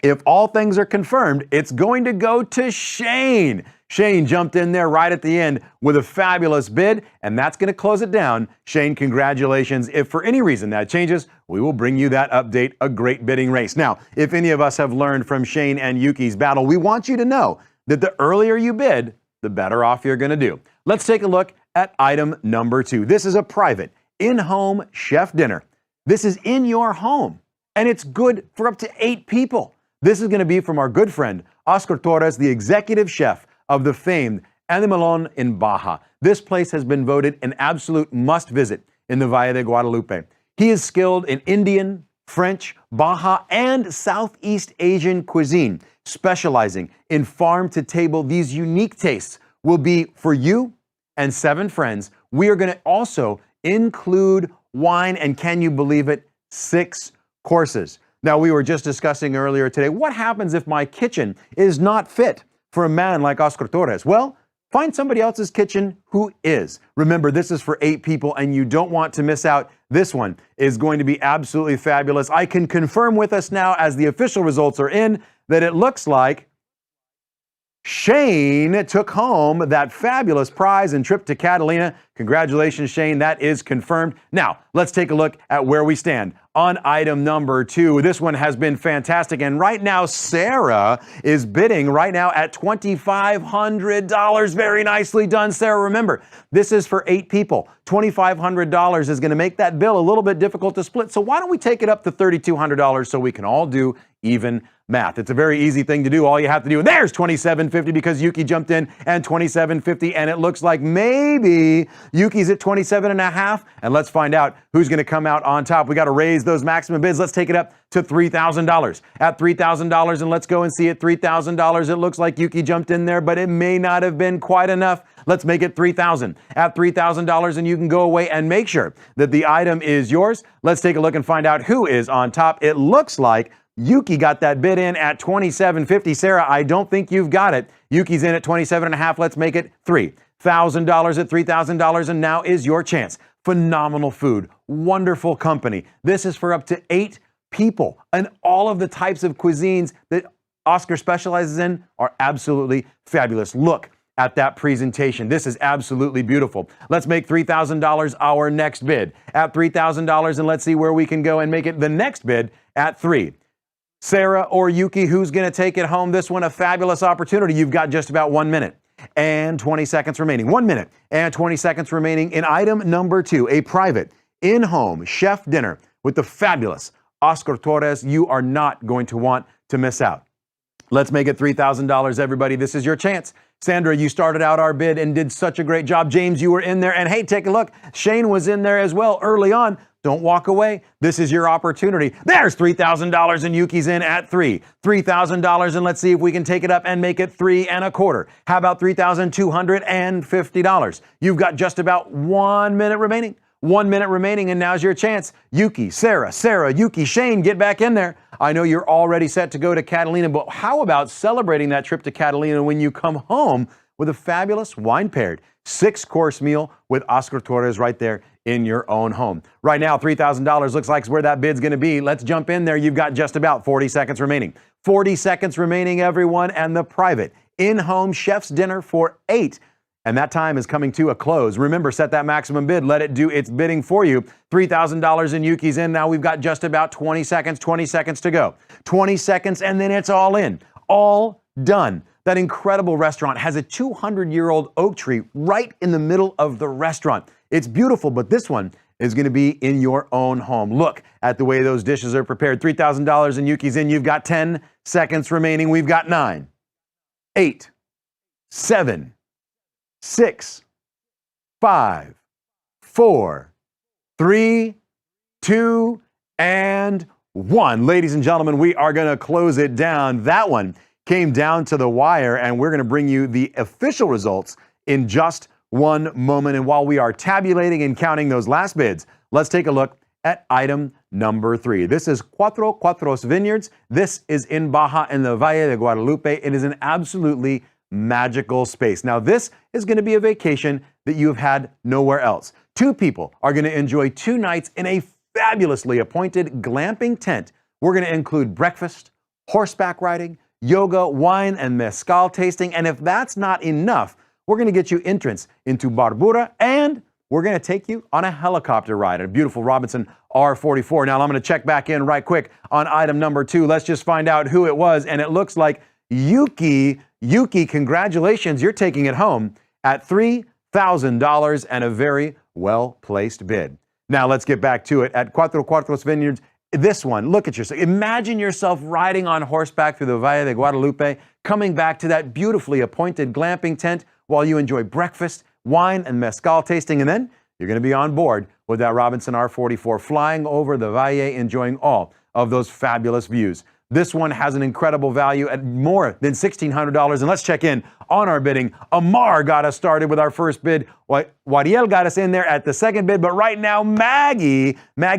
if all things are confirmed, it's going to go to Shane. Shane jumped in there right at the end with a fabulous bid, and that's going to close it down. Shane, congratulations. If for any reason that changes, we will bring you that update, a great bidding race. Now, if any of us have learned from Shane and Yuki's battle, we want you to know that the earlier you bid, the better off you're going to do. Let's take a look at item number two. This is a private, in-home chef dinner. This is in your home, and it's good for up to 8 people. This is going to be from our good friend, Oscar Torres, the executive chef of the famed Animalon in Baja. This place has been voted an absolute must-visit in the Valle de Guadalupe. He is skilled in Indian, French, Baja, and Southeast Asian cuisine, specializing in farm-to-table. These unique tastes will be for you and 7 friends. We are going to also include wine, and can you believe it, 6 courses. Now, we were just discussing earlier today, what happens if my kitchen is not fit for a man like Oscar Torres? Well, find somebody else's kitchen who is. Remember, this is for 8 people, and you don't want to miss out. This one is going to be absolutely fabulous. I can confirm with us now, as the official results are in, that it looks like Shane took home that fabulous prize and trip to Catalina. Congratulations, Shane. That is confirmed. Now, let's take a look at where we stand on item number 2. This one has been fantastic. And right now, Sarah is bidding right now at $2,500. Very nicely done, Sarah. Remember, this is for 8 people. $2,500 is going to make that bill a little bit difficult to split. So why don't we take it up to $3,200 so we can all do even math. It's a very easy thing to do. All you have to do, there's $27.50 because Yuki jumped in and $27.50, and it looks like maybe Yuki's at 27.5, and let's find out who's going to come out on top. We got to raise those maximum bids. Let's take it up to $3,000. At $3,000, and let's go and see at $3,000. It looks like Yuki jumped in there, but it may not have been quite enough. Let's make it $3,000. At $3,000, and you can go away and make sure that the item is yours. Let's take a look and find out who is on top. It looks like Yuki got that bid in at $27.50. Sarah, I don't think you've got it. Yuki's in at $27.5. Let's make it $3,000 at $3,000, and now is your chance. Phenomenal food, wonderful company. This is for up to 8 people, and all of the types of cuisines that Oscar specializes in are absolutely fabulous. Look at that presentation. This is absolutely beautiful. Let's make $3,000 our next bid. At $3,000, and let's see where we can go and make it the next bid at $3,000. Sarah or Yuki, who's going to take it home? This one, a fabulous opportunity. You've got just about 1 minute and 20 seconds remaining. 1 minute and 20 seconds remaining in item number 2, a private in-home chef dinner with the fabulous Oscar Torres. You are not going to want to miss out. Let's make it $3,000, everybody. This is your chance. Sandra, you started out our bid and did such a great job. James, you were in there. And hey, take a look. Shane was in there as well early on. Don't walk away. This is your opportunity. There's $3,000, and Yuki's in at $3,000, and let's see if we can take it up and make it $3.25. How about $3,250? You've got just about 1 minute remaining. 1 minute remaining, and now's your chance. Yuki, Sarah, Yuki, Shane, get back in there. I know you're already set to go to Catalina, but how about celebrating that trip to Catalina when you come home with a fabulous wine-paired 6-course meal with Oscar Torres right there in your own home. Right now, $3,000 looks like where that bid's going to be. Let's jump in there. You've got just about 40 seconds remaining. 40 seconds remaining, everyone, and the private in-home chef's dinner for 8. And that time is coming to a close. Remember, set that maximum bid. Let it do its bidding for you. $3,000 in Yuki's in. Now we've got just about 20 seconds to go. 20 seconds, and then it's all in. All done. That incredible restaurant has a 200-year-old oak tree right in the middle of the restaurant. It's beautiful, but this one is going to be in your own home. Look at the way those dishes are prepared. $3,000 in Yuki's in. You've got 10 seconds remaining. We've got 9, 8, 7, 6, 5, 4, 3, 2, and 1. Ladies and gentlemen, we are going to close it down. That one came down to the wire, and we're going to bring you the official results in just one moment. And while we are tabulating and counting those last bids, let's take a look at item number 3. This is Cuatro Cuatros Vineyards. This is in Baja in the Valle de Guadalupe. It is an absolutely magical space. Now, this is going to be a vacation that you have had nowhere else. 2 people are going to enjoy 2 nights in a fabulously appointed glamping tent. We're going to include breakfast, horseback riding, yoga, wine, and mezcal tasting. And if that's not enough, we're going to get you entrance into Barbura, and we're going to take you on a helicopter ride, a beautiful Robinson R44. Now, I'm going to check back in right quick on item number 2. Let's just find out who it was. And it looks like Yuki. Yuki, congratulations. You're taking it home at $3,000 and a very well-placed bid. Now, let's get back to it. At Cuatro Cuatros Vineyards, this one, look at yourself. Imagine yourself riding on horseback through the Valle de Guadalupe, coming back to that beautifully appointed glamping tent while you enjoy breakfast, wine, and mezcal tasting. And then you're going to be on board with that Robinson R44, flying over the Valle, enjoying all of those fabulous views. This one has an incredible value at more than $1,600. And let's check in on our bidding. Amar got us started with our first bid. Wadiel got us in there at the second bid. But right now, Maggie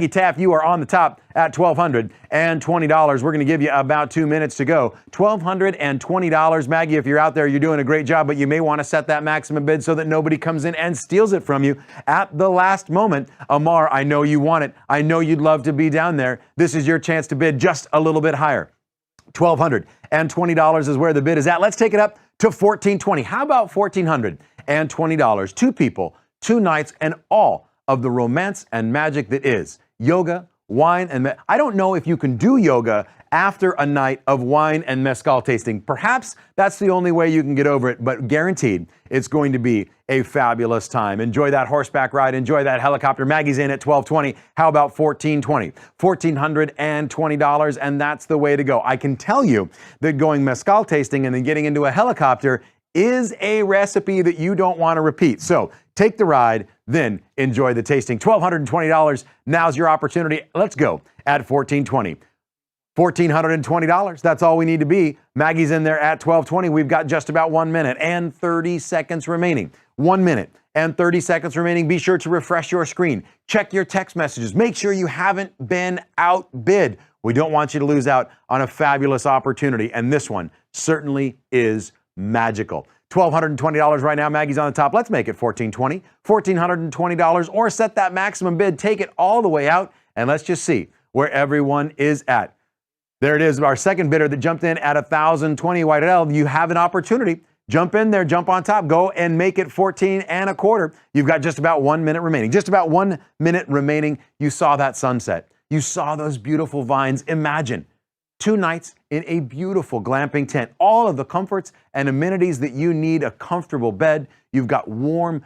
Taff, you are on the top at $1,220. We're going to give you about 2 minutes to go. $1,220. Maggie, if you're out there, you're doing a great job, but you may want to set that maximum bid so that nobody comes in and steals it from you at the last moment. Amar, I know you want it. I know you'd love to be down there. This is your chance to bid just a little bit higher. $1,220 is where the bid is at. Let's take it up to $1,420. How about $1,420? 2 people, 2 nights, and all of the romance and magic that is yoga, wine, and I don't know if you can do yoga after a night of wine and mezcal tasting. Perhaps that's the only way you can get over it, but guaranteed it's going to be a fabulous time. Enjoy that horseback ride. Enjoy that helicopter. Maggie's in at $1,220. How about $1,420? $1,420, and that's the way to go. I can tell you that going mezcal tasting and then getting into a helicopter is a recipe that you don't want to repeat. So take the ride, then enjoy the tasting. $1,220. Now's your opportunity. Let's go at $1,420. $1,420. That's all we need to be. Maggie's in there at $1,220. We've got just about 1 minute and 30 seconds remaining. 1 minute and 30 seconds remaining. Be sure to refresh your screen. Check your text messages. Make sure you haven't been outbid. We don't want you to lose out on a fabulous opportunity, and this one certainly is magical. $1,220 right now. Maggie's on the top. Let's make it $1,420. $1,420, or set that maximum bid. Take it all the way out, and let's just see where everyone is at. There it is, our second bidder that jumped in at $1,020. White L, you have an opportunity. Jump in there, jump on top, go and make it $14.25. You've got just about 1 minute remaining. Just about 1 minute remaining. You saw that sunset. You saw those beautiful vines. Imagine 2 nights in a beautiful glamping tent. All of the comforts and amenities that you need. A comfortable bed. You've got warm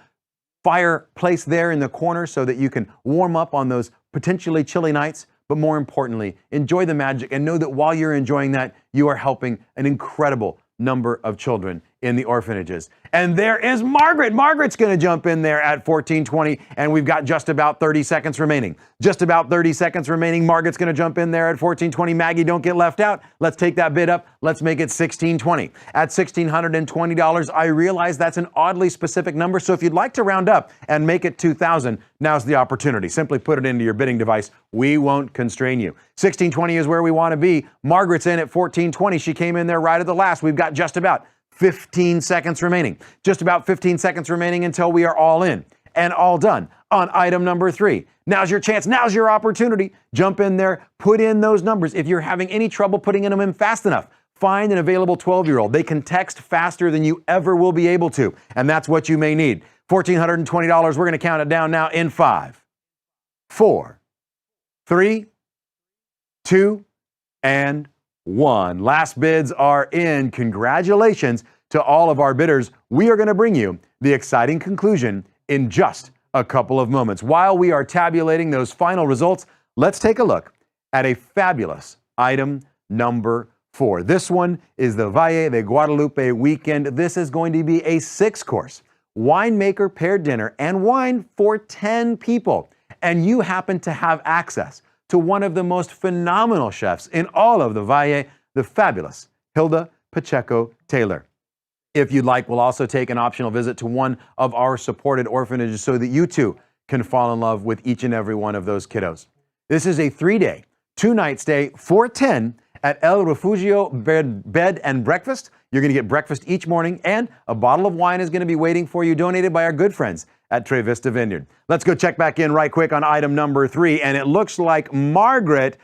fireplace there in the corner so that you can warm up on those potentially chilly nights. But more importantly, enjoy the magic and know that while you're enjoying that, you are helping an incredible number of children in the orphanages. And there is Margaret. Margaret's going to jump in there at $1,420, and we've got just about 30 seconds remaining. Just about 30 seconds remaining. Margaret's going to jump in there at $1,420. Maggie, don't get left out. Let's take that bid up. Let's make it $1,620. At $1,620, I realize that's an oddly specific number, so if you'd like to round up and make it $2,000, now's the opportunity. Simply put it into your bidding device. We won't constrain you. $1,620 is where we want to be. Margaret's in at $1,420. She came in there right at the last. We've got just about 15 seconds remaining. Just about 15 seconds remaining until we are all in and all done on item number 3. Now's your chance. Now's your opportunity. Jump in there. Put in those numbers. If you're having any trouble putting them in fast enough, find an available 12-year-old. They can text faster than you ever will be able to, and that's what you may need. $1,420. We're going to count it down now in 5, 4, 3, 2, and 1. Last bids are in. Congratulations to all of our bidders. We are going to bring you the exciting conclusion in just a couple of moments. While we are tabulating those final results, let's take a look at a fabulous item number 4. This one is the Valle de Guadalupe weekend. This is going to be a 6-course winemaker paired dinner and wine for 10 people. And you happen to have access to one of the most phenomenal chefs in all of the Valle, the fabulous Hilda Pacheco Taylor. If you'd like, we'll also take an optional visit to one of our supported orphanages so that you too can fall in love with each and every one of those kiddos. This is a 3-day, 2-night stay for 10 at El Refugio Bed and Breakfast. You're going to get breakfast each morning, and a bottle of wine is going to be waiting for you, donated by our good friends at Tre Vista Vineyard. Let's go check back in right quick on item number 3, and it looks like Margaret,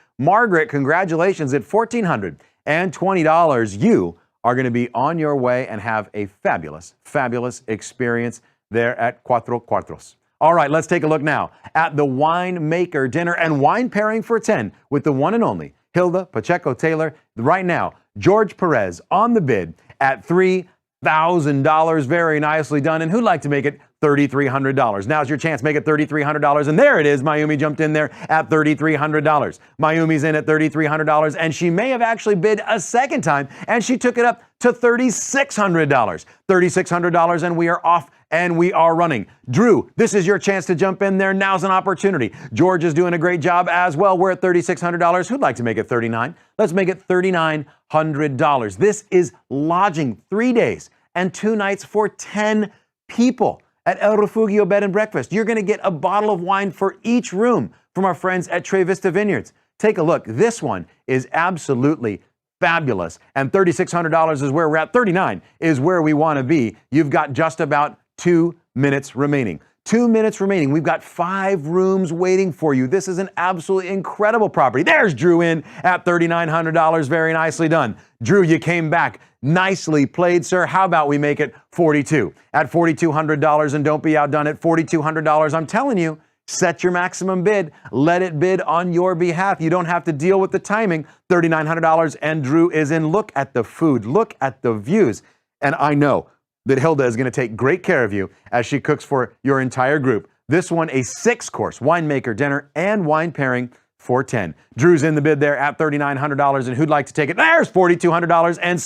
congratulations at $1,420. You are going to be on your way and have a fabulous, fabulous experience there at Cuatro Cuartos. All right, let's take a look now at the winemaker dinner and wine pairing for 10 with the one and only Hilda Pacheco Taylor. Right now, George Perez on the bid at $3,000. Very nicely done. And who'd like to make it $3,300? Now's your chance. Make it $3,300. And there it is. Mayumi jumped in there at $3,300. Mayumi's in at $3,300. And she may have actually bid a second time, and she took it up to $3,600. $3,600, and we are off and we are running. Drew, this is your chance to jump in there. Now's an opportunity. George is doing a great job as well. We're at $3,600. Who'd like to make it $3,900? Let's make it $3,900. This is lodging 3 days and 2 nights for 10 people at El Refugio Bed and Breakfast. You're going to get a bottle of wine for each room from our friends at Tre Vista Vineyards. Take a look. This one is absolutely fabulous. And $3,600 is where we're at. $3,900 is where we want to be. You've got just about 2 minutes remaining. 2 minutes remaining. We've got 5 rooms waiting for you. This is an absolutely incredible property. There's Drew in at $3,900. Very nicely done. Drew, you came back. Nicely played, sir. How about we make it $4,200 at $4,200, and don't be outdone at $4,200. I'm telling you, Set your maximum bid. Let it bid on your behalf. You don't have to deal with the timing. $3,900 and Drew is in. Look at the food. Look at the views. And I know that Hilda is going to take great care of you as she cooks for your entire group. This one, a 6-course winemaker dinner and wine pairing for $10. Drew's in the bid there at $3,900, and who'd like to take it? There's $4,200, and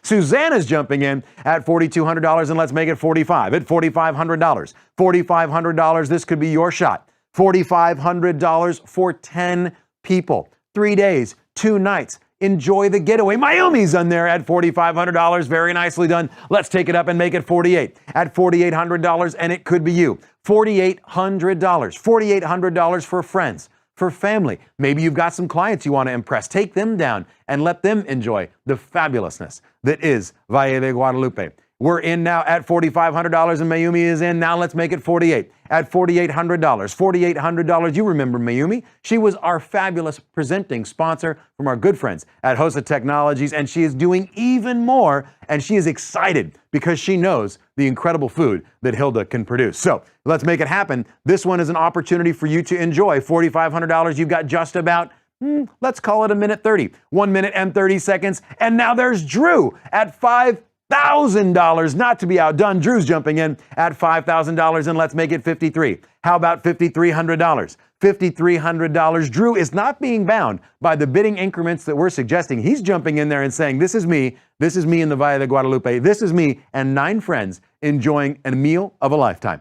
Susanna's jumping in at $4,200, and let's make it $45 at $4,500. $4,500, this could be your shot. $4,500 for 10 people. 3 days, 2 nights. Enjoy the getaway. Mayumi's on there at $4,500. Very nicely done. Let's take it up and make it $48 at $4,800, and it could be you. $4,800. $4,800 for friends, for family. Maybe you've got some clients you want to impress. Take them down and let them enjoy the fabulousness that is Valle de Guadalupe. We're in now at $4,500, and Mayumi is in. Now let's make it $48 at $4,800. $4,800. You remember Mayumi? She was our fabulous presenting sponsor from our good friends at Hosa Technologies, and she is doing even more, and she is excited because she knows the incredible food that Hilda can produce. So let's make it happen. This one is an opportunity for you to enjoy. $4,500. You've got just about let's call it 1:30. 1 minute and 30 seconds. And now there's Drew at $5,000. Not to be outdone, Drew's jumping in at $5,000, and let's make it $53. How about $5,300? $5,300. Drew is not being bound by the bidding increments that we're suggesting. He's jumping in there and saying, this is me in the Valle de Guadalupe, this is me and 9 friends enjoying a meal of a lifetime.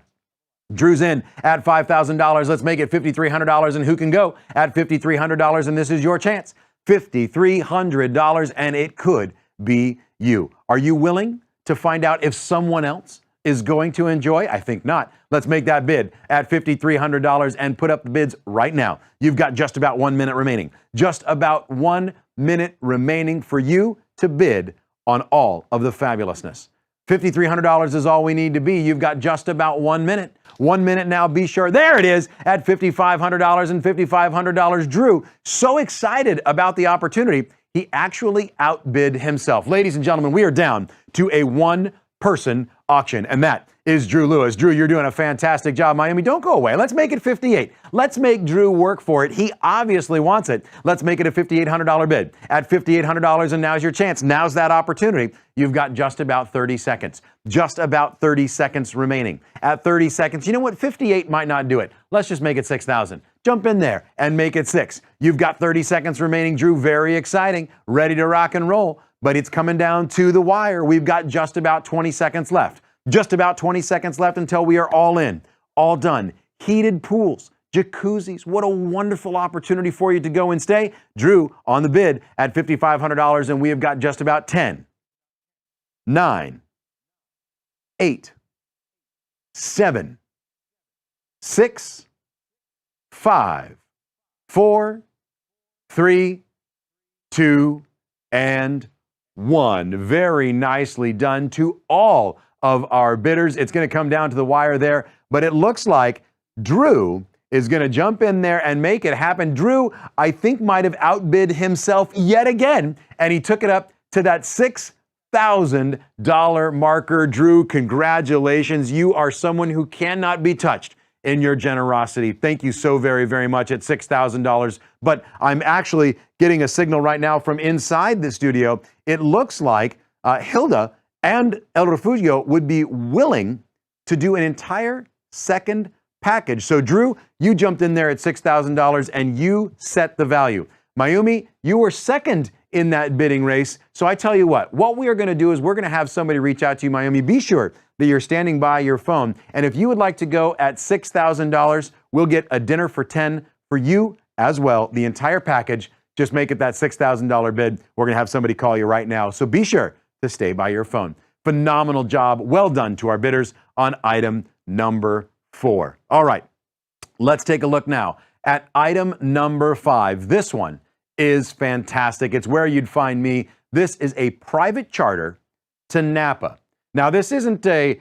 Drew's in at $5,000. Let's make it $5,300, and who can go at $5,300, and this is your chance. $5,300, and it could be you. Are you willing to find out if someone else is going to enjoy? I think not. Let's make that bid at $5,300 and put up the bids right now. You've got just about 1 minute remaining. Just about 1 minute remaining for you to bid on all of the fabulousness. $5,300 is all we need to be. You've got just about 1 minute. 1 minute now, be sure. There it is at $5,500 and $5,500. Drew, so excited about the opportunity, he actually outbid himself. Ladies and gentlemen, we are down to a 1-person auction, and that is Drew Lewis. Drew, you're doing a fantastic job. Mayumi, don't go away. Let's make it $58. Let's make Drew work for it. He obviously wants it. Let's make it a $5,800 bid at $5,800, and now's your chance. Now's that opportunity. You've got just about 30 seconds. Just about 30 seconds remaining. At 30 seconds, you know what? 58 might not do it. Let's just make it 6,000. Jump in there and make it 6. You've got 30 seconds remaining. Drew, very exciting. Ready to rock and roll, but it's coming down to the wire. We've got just about 20 seconds left. Just about 20 seconds left until we are all in, all done. Heated pools, jacuzzis. What a wonderful opportunity for you to go and stay. Drew on the bid at $5,500, and we have got just about 10, 9, 8, 7, 6, 5, 4, 3, 2, and 1. Very nicely done to all of our bidders. It's going to come down to the wire there, but it looks like Drew is going to jump in there and make it happen. Drew, I think, might have outbid himself yet again, and he took it up to that $6,000 marker. Drew, congratulations. You are someone who cannot be touched in your generosity. Thank you so very, very much at $6,000. But I'm actually getting a signal right now from inside the studio. It looks like Hilda and El Refugio would be willing to do an entire second package. So Drew, you jumped in there at $6,000 and you set the value. Mayumi, you were second in that bidding race. So I tell you what we are going to do is we're going to have somebody reach out to you, Mayumi. Be sure that you're standing by your phone. And if you would like to go at $6,000, we'll get a dinner for 10 for you as well, the entire package. Just make it that $6,000 bid. We're going to have somebody call you right now. So be sure to stay by your phone. Phenomenal job. Well done to our bidders on item number 4. All right, let's take a look now at item number 5. This one is fantastic. It's where you'd find me. This is a private charter to Napa. Now, this isn't a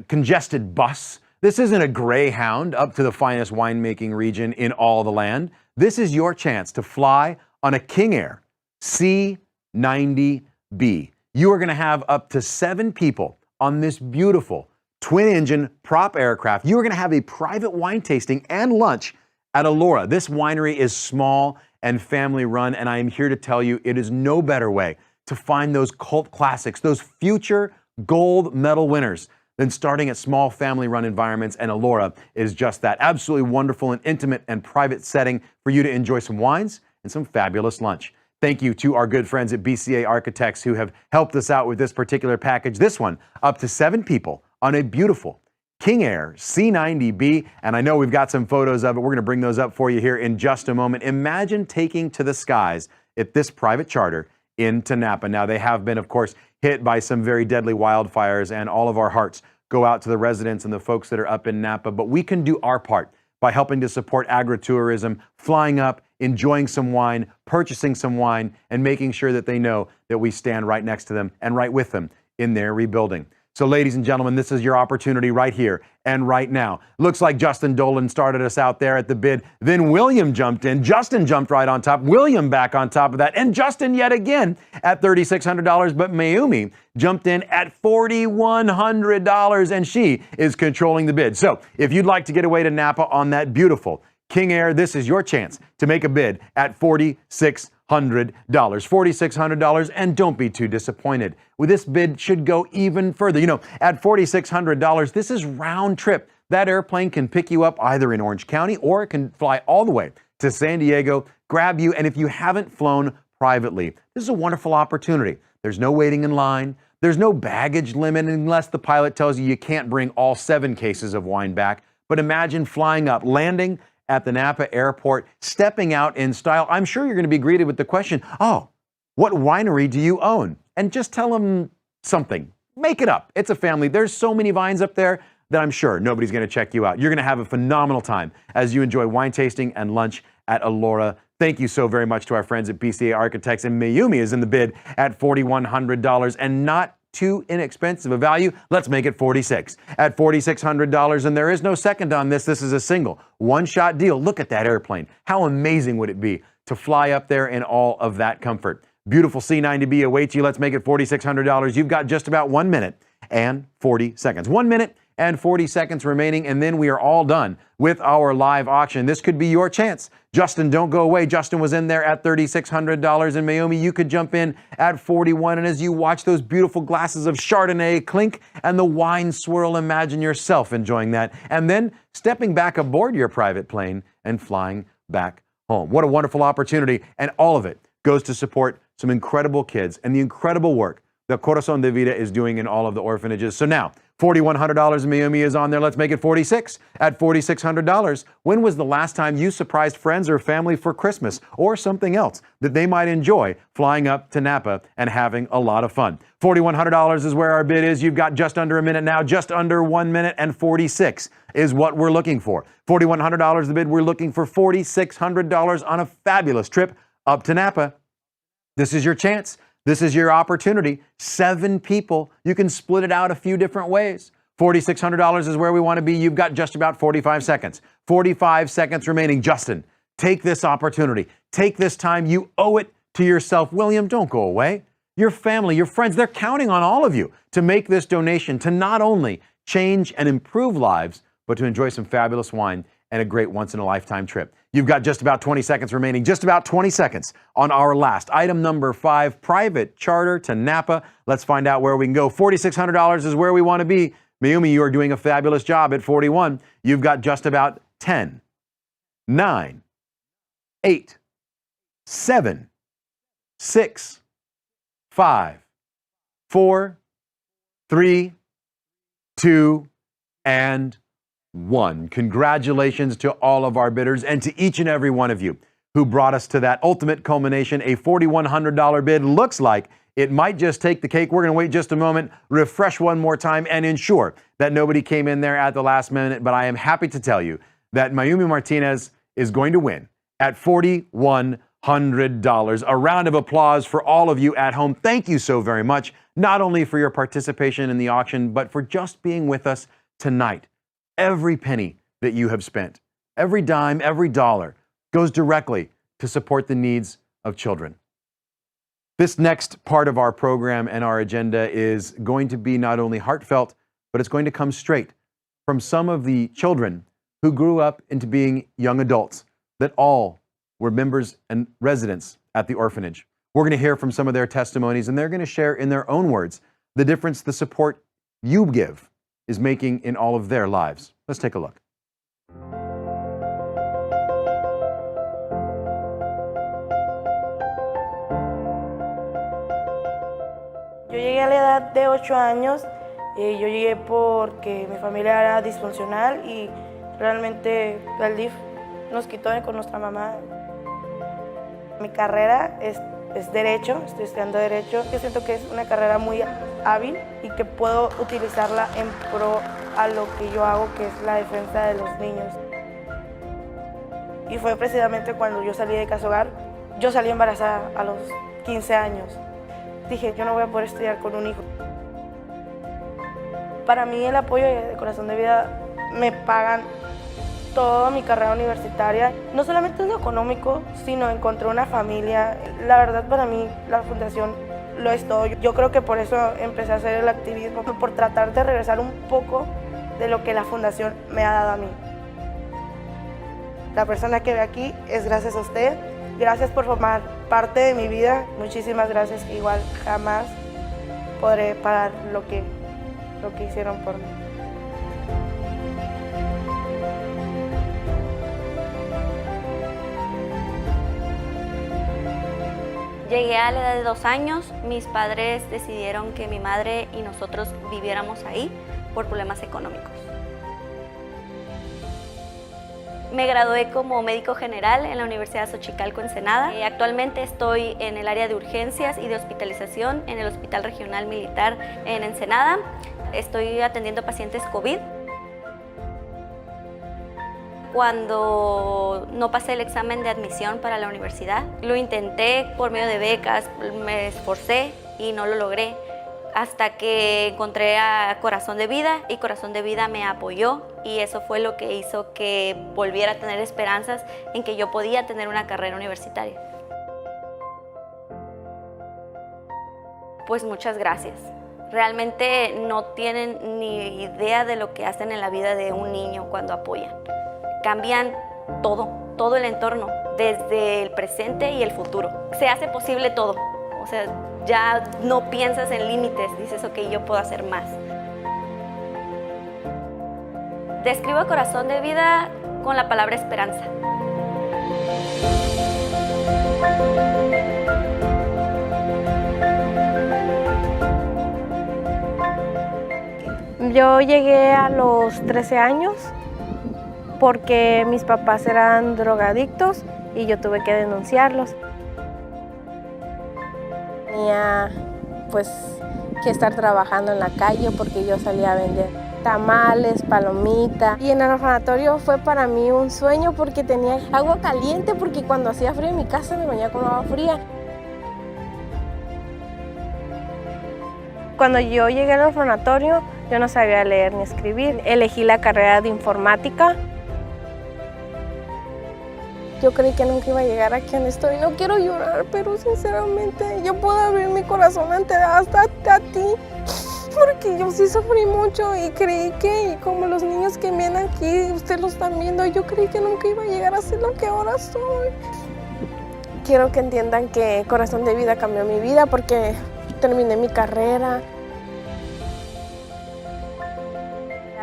congested bus. This isn't a Greyhound up to the finest winemaking region in all the land. This is your chance to fly on a King Air C90B. You are going to have up to 7 people on this beautiful twin-engine prop aircraft. You are going to have a private wine tasting and lunch at Elora. This winery is small and family-run, and I am here to tell you it is no better way to find those cult classics, those future gold medal winners, than starting at small family-run environments, and Elora is just that. Absolutely wonderful and intimate and private setting for you to enjoy some wines and some fabulous lunch. Thank you to our good friends at BCA Architects who have helped us out with this particular package. This one, up to 7 people on a beautiful King Air C90B, and I know we've got some photos of it. We're going to bring those up for you here in just a moment. Imagine taking to the skies at this private charter into Napa. Now, they have been, of course, hit by some very deadly wildfires, and all of our hearts go out to the residents and the folks that are up in Napa, but we can do our part by helping to support agritourism, flying up, enjoying some wine, purchasing some wine, and making sure that they know that we stand right next to them and right with them in their rebuilding. So ladies and gentlemen, this is your opportunity right here and right now. Looks like Justin Dolan started us out there at the bid. Then William jumped in. Justin jumped right on top. William back on top of that. And Justin yet again at $3,600. But Mayumi jumped in at $4,100, and she is controlling the bid. So if you'd like to get away to Napa on that beautiful King Air, this is your chance to make a bid at $4,600. $4,600, and don't be too disappointed. Well, this bid should go even further. You know, at $4,600, this is round trip. That airplane can pick you up either in Orange County or it can fly all the way to San Diego, grab you, and if you haven't flown privately, this is a wonderful opportunity. There's no waiting in line. There's no baggage limit unless the pilot tells you you can't bring all 7 cases of wine back. But imagine flying up, landing at the Napa airport, stepping out in style. I'm sure you're going to be greeted with the question, oh, what winery do you own? And just tell them something. Make it up. It's a family. There's so many vines up there that I'm sure nobody's going to check you out. You're going to have a phenomenal time as you enjoy wine tasting and lunch at Elora. Thank you so very much to our friends at BCA Architects. And Mayumi is in the bid at $4,100, and not too inexpensive a value. Let's make it $4,600. At $4,600, and there is no second on this. This is a single one-shot deal. Look at that airplane. How amazing would it be to fly up there in all of that comfort? Beautiful C90B awaits you. Let's make it $4,600. You've got just about 1 minute and 40 seconds. 1 minute and 40 seconds remaining, and then we are all done with our live auction. This could be your chance. Justin, don't go away. Justin was in there at $3,600, and Mayumi, you could jump in at $41,000. And as you watch those beautiful glasses of Chardonnay clink and the wine swirl, imagine yourself enjoying that, and then stepping back aboard your private plane and flying back home. What a wonderful opportunity, and all of it goes to support some incredible kids and the incredible work that Corazon de Vida is doing in all of the orphanages. So now, $4,100 in Mayumi is on there. Let's make it $4,600. At $4,600, when was the last time you surprised friends or family for Christmas or something else that they might enjoy flying up to Napa and having a lot of fun? $4,100 is where our bid is. You've got just under a minute now, just under 1 minute, and 46 is what we're looking for. $4,100 the bid. We're looking for $4,600 on a fabulous trip up to Napa. This is your chance. This is your opportunity. 7 people. You can split it out a few different ways. $4,600 is where we want to be. You've got just about 45 seconds. 45 seconds remaining. Justin, take this opportunity. Take this time. You owe it to yourself. William, don't go away. Your family, your friends, they're counting on all of you to make this donation to not only change and improve lives, but to enjoy some fabulous wine and a great once-in-a-lifetime trip. You've got just about 20 seconds remaining, just about 20 seconds on our last. Item number 5, private charter to Napa. Let's find out where we can go. $4,600 is where we want to be. Mayumi, you are doing a fabulous job at 41. You've got just about 10, 9, 8, 7, 6, 5, 4, 3, 2, and 1. Congratulations to all of our bidders and to each and every one of you who brought us to that ultimate culmination. A $4,100 bid looks like it might just take the cake. We're going to wait just a moment, refresh one more time, and ensure that nobody came in there at the last minute. But I am happy to tell you that Mayumi Martinez is going to win at $4,100. A round of applause for all of you at home. Thank you so very much, not only for your participation in the auction, but for just being with us tonight. Every penny that you have spent, every dime, every dollar goes directly to support the needs of children. This next part of our program and our agenda is going to be not only heartfelt, but it's going to come straight from some of the children who grew up into being young adults that all were members and residents at the orphanage. We're going to hear from some of their testimonies, and they're going to share in their own words the difference the support you give is making in all of their lives. Let's take a look. Yo llegué a la edad de 8 años. Yo llegué porque mi familia era disfuncional y realmente el DIF nos quitó con nuestra mamá. Mi carrera es Derecho, estoy estudiando Derecho. Yo siento que es una carrera muy hábil y que puedo utilizarla en pro a lo que yo hago, que es la defensa de los niños. Y fue precisamente cuando yo salí de casa hogar. Yo salí embarazada a los 15 años. Dije, yo no voy a poder estudiar con un hijo. Para mí el apoyo de Corazón de Vida me pagan toda mi carrera universitaria. No solamente es lo económico, sino encontré una familia. La verdad, para mí la fundación lo es todo. Yo creo que por eso empecé a hacer el activismo, por tratar de regresar un poco de lo que la fundación me ha dado a mí. La persona que ve aquí es gracias a usted. Gracias por formar parte de mi vida. Muchísimas gracias, que igual jamás podré pagar lo que hicieron por mí. Llegué a la edad de 2 años. Mis padres decidieron que mi madre y nosotros viviéramos ahí por problemas económicos. Me gradué como médico general en la Universidad Xochicalco, Ensenada. Actualmente estoy en el área de urgencias y de hospitalización en el Hospital Regional Militar en Ensenada. Estoy atendiendo pacientes COVID. Cuando no pasé el examen de admisión para la universidad, lo intenté por medio de becas, me esforcé y no lo logré. Hasta que encontré a Corazón de Vida y Corazón de Vida me apoyó y eso fue lo que hizo que volviera a tener esperanzas en que yo podía tener una carrera universitaria. Pues muchas gracias. Realmente no tienen ni idea de lo que hacen en la vida de un niño cuando apoyan. Cambian todo el entorno, desde el presente y el futuro. Se hace posible todo. O sea, ya no piensas en límites, dices, ok, yo puedo hacer más. Describo a Corazón de Vida con la palabra esperanza. Yo llegué a los 13 años porque mis papás eran drogadictos y yo tuve que denunciarlos. Tenía pues que estar trabajando en la calle porque yo salía a vender tamales, palomitas. Y en el orfanatorio fue para mí un sueño porque tenía agua caliente, porque cuando hacía frío en mi casa me bañaba con agua fría. Cuando yo llegué al orfanatorio yo no sabía leer ni escribir. Elegí la carrera de informática. Yo creí que nunca iba a llegar aquí donde estoy. No quiero llorar, pero sinceramente yo puedo abrir mi corazón hasta a ti. Porque yo sí sufrí mucho y creí que, como los niños que vienen aquí, ustedes lo están viendo, yo creí que nunca iba a llegar a ser lo que ahora soy. Quiero que entiendan que Corazón de Vida cambió mi vida porque terminé mi carrera.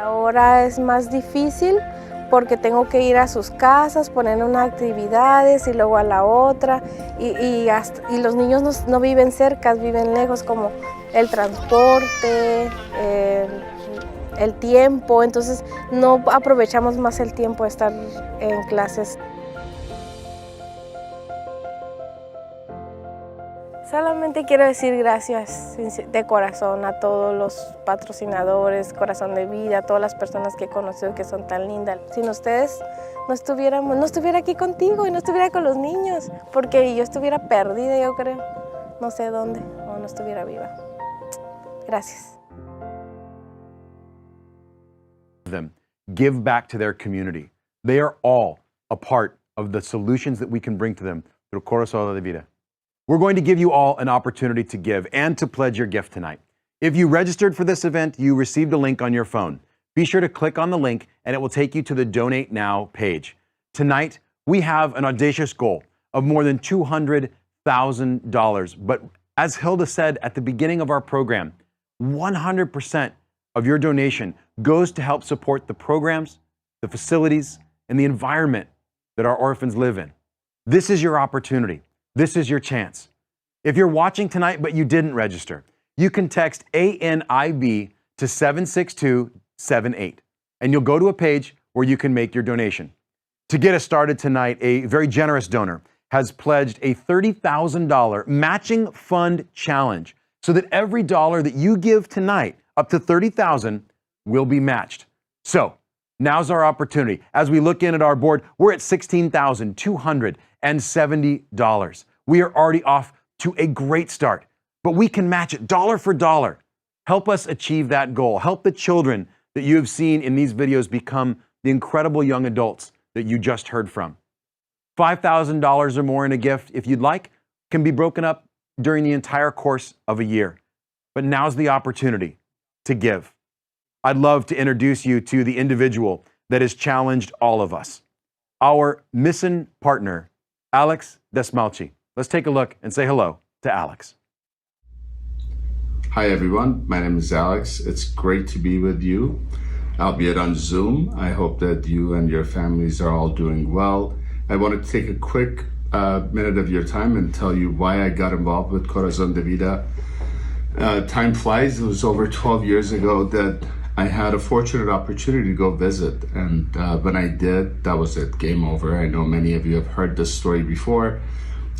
Ahora es más difícil porque tengo que ir a sus casas, poner unas actividades y luego a la otra. Y los niños no viven cerca, viven lejos, como el transporte, el tiempo. Entonces no aprovechamos más el tiempo de estar en clases. Solamente quiero decir gracias de corazón a todos los patrocinadores, Corazón de Vida, a todas las personas que he conocido que son tan lindas. Sin ustedes no estuviera aquí contigo y no estuviera con los niños, porque yo estuviera perdida, yo creo, no sé dónde, o no estuviera viva. Gracias. Them give back to their community. They are all a part of the solutions that we can bring to them through Corazón de Vida. We're going to give you all an opportunity to give and to pledge your gift tonight. If you registered for this event, you received a link on your phone. Be sure to click on the link and it will take you to the Donate Now page. Tonight, we have an audacious goal of more than $200,000. But as Hilda said at the beginning of our program, 100% of your donation goes to help support the programs, the facilities, and the environment that our orphans live in. This is your opportunity. This is your chance. If you're watching tonight but you didn't register, you can text ANIB to 76278, and you'll go to a page where you can make your donation. To get us started tonight, a very generous donor has pledged a $30,000 matching fund challenge so that every dollar that you give tonight, up to $30,000, will be matched. So now's our opportunity. As we look in at our board, we're at $16,270. We are already off to a great start, but we can match it dollar for dollar. Help us achieve that goal. Help the children that you have seen in these videos become the incredible young adults that you just heard from. $5,000 or more in a gift, if you'd like, can be broken up during the entire course of a year. But now's the opportunity to give. I'd love to introduce you to the individual that has challenged all of us, our mission partner, Alex Desmalchi. Let's take a look and say hello to Alex. Hi everyone, my name is Alex. It's great to be with you, albeit on Zoom. I hope that you and your families are all doing well. I want to take a quick minute of your time and tell you why I got involved with Corazon de Vida. Time flies. It was over 12 years ago that I had a fortunate opportunity to go visit, and when I did, that was it, game over. I know many of you have heard this story before.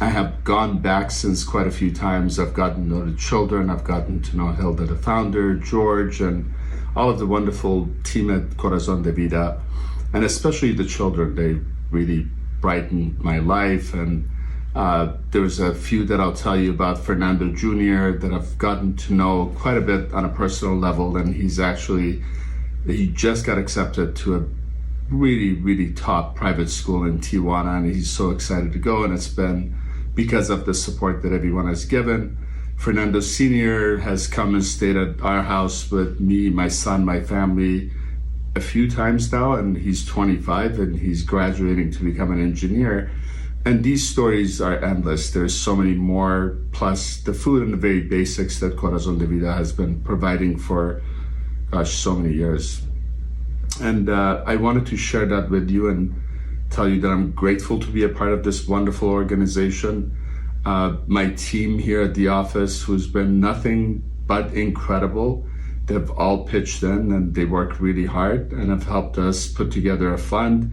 I have gone back since quite a few times. I've gotten to know the children, I've gotten to know Hilda, the founder, George, and all of the wonderful team at Corazon de Vida, and especially the children. They really brightened my life, and there's a few that I'll tell you about. Fernando Jr. that I've gotten to know quite a bit on a personal level, and he just got accepted to a really, really top private school in Tijuana, and he's so excited to go, and it's been because of the support that everyone has given. Fernando Sr. has come and stayed at our house with me, my son, my family a few times now, and he's 25 and he's graduating to become an engineer. And these stories are endless. There's so many more, plus the food and the very basics that Corazon de Vida has been providing for, so many years. And I wanted to share that with you and tell you that I'm grateful to be a part of this wonderful organization. My team here at the office, who's been nothing but incredible, they've all pitched in and they work really hard and have helped us put together a fund.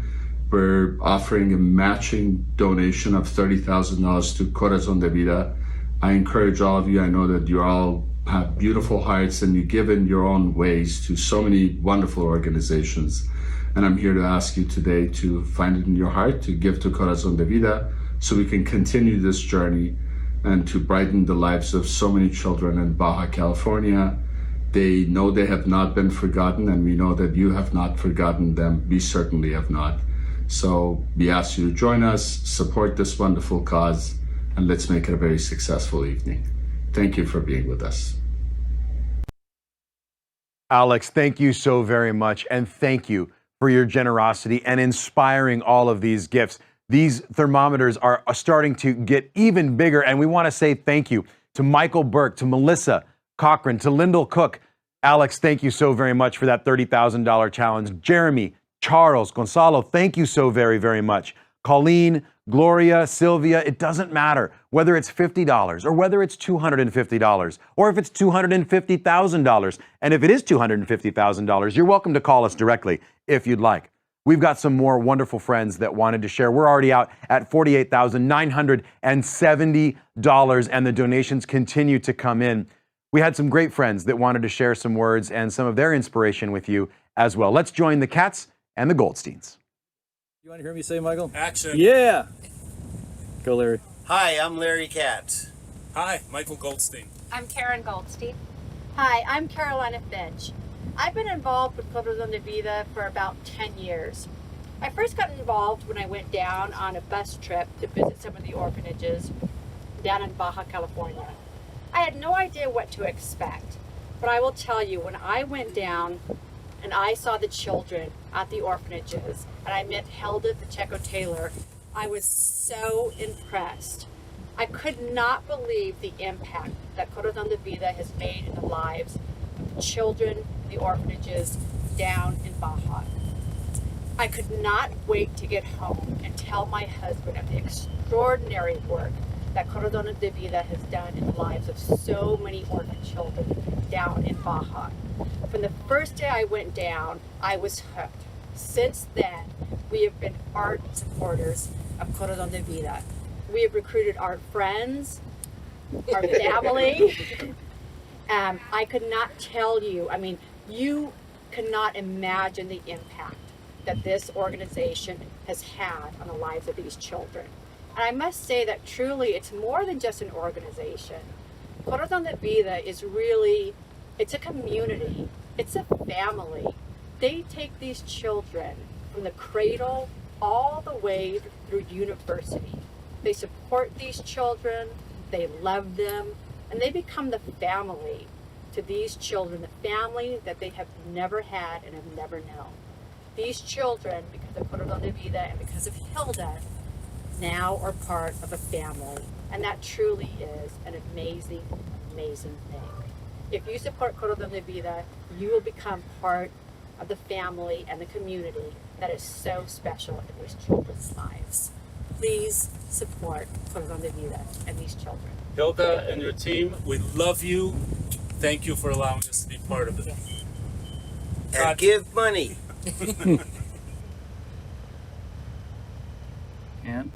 We're offering a matching donation of $30,000 to Corazon de Vida. I encourage all of you, I know that you all have beautiful hearts and you give in your own ways to so many wonderful organizations. And I'm here to ask you today to find it in your heart to give to Corazon de Vida so we can continue this journey and to brighten the lives of so many children in Baja California. They know they have not been forgotten, and we know that you have not forgotten them. We certainly have not. So we ask you to join us, support this wonderful cause, and let's make it a very successful evening. Thank you for being with us. Alex, thank you so very much, and thank you for your generosity and inspiring all of these gifts. These thermometers are starting to get even bigger, and we want to say thank you to Michael Burke, to Melissa Cochran, to Lyndall Cook. Alex, thank you so very much for that $30,000 challenge. Jeremy, Charles, Gonzalo, thank you so very, very much. Colleen, Gloria, Sylvia, it doesn't matter whether it's $50 or whether it's $250 or if it's $250,000. And if it is $250,000, you're welcome to call us directly if you'd like. We've got some more wonderful friends that wanted to share. We're already out at $48,970, and the donations continue to come in. We had some great friends that wanted to share some words and some of their inspiration with you as well. Let's join the Cats and the Goldsteins. You want to hear me say, Michael? Action. Yeah. Go, Larry. Hi, I'm Larry Katz. Hi, Michael Goldstein. I'm Karen Goldstein. Hi, I'm Carolina Finch. I've been involved with Corazon de Vida for about 10 years. I first got involved when I went down on a bus trip to visit some of the orphanages down in Baja, California. I had no idea what to expect. But I will tell you, when I went down and I saw the children at the orphanages, and I met Hilda Pacheco-Taylor, I was so impressed. I could not believe the impact that Corazon de Vida has made in the lives of the children in the orphanages down in Baja. I could not wait to get home and tell my husband of the extraordinary work that Corazon de Vida has done in the lives of so many orphan children down in Baja. From the first day I went down, I was hooked. Since then, we have been ardent supporters of Corazon de Vida. We have recruited our friends, our family. I could not tell you, I mean, you cannot imagine the impact that this organization has had on the lives of these children. And I must say that truly it's more than just an organization. Corazon de Vida is really, it's a community, it's a family. They take these children from the cradle all the way through university. They support these children, they love them, and they become the family to these children, the family that they have never had and have never known. These children, because of Corazon de Vida and because of Hilda, now are part of a family. And that truly is an amazing, amazing thing. If you support Corazon de Vida, you will become part of the family and the community that is so special in these children's lives. Please support Corazon de Vida and these children. Hilda and your team, we love you. Thank you for allowing us to be part of it. And give money. And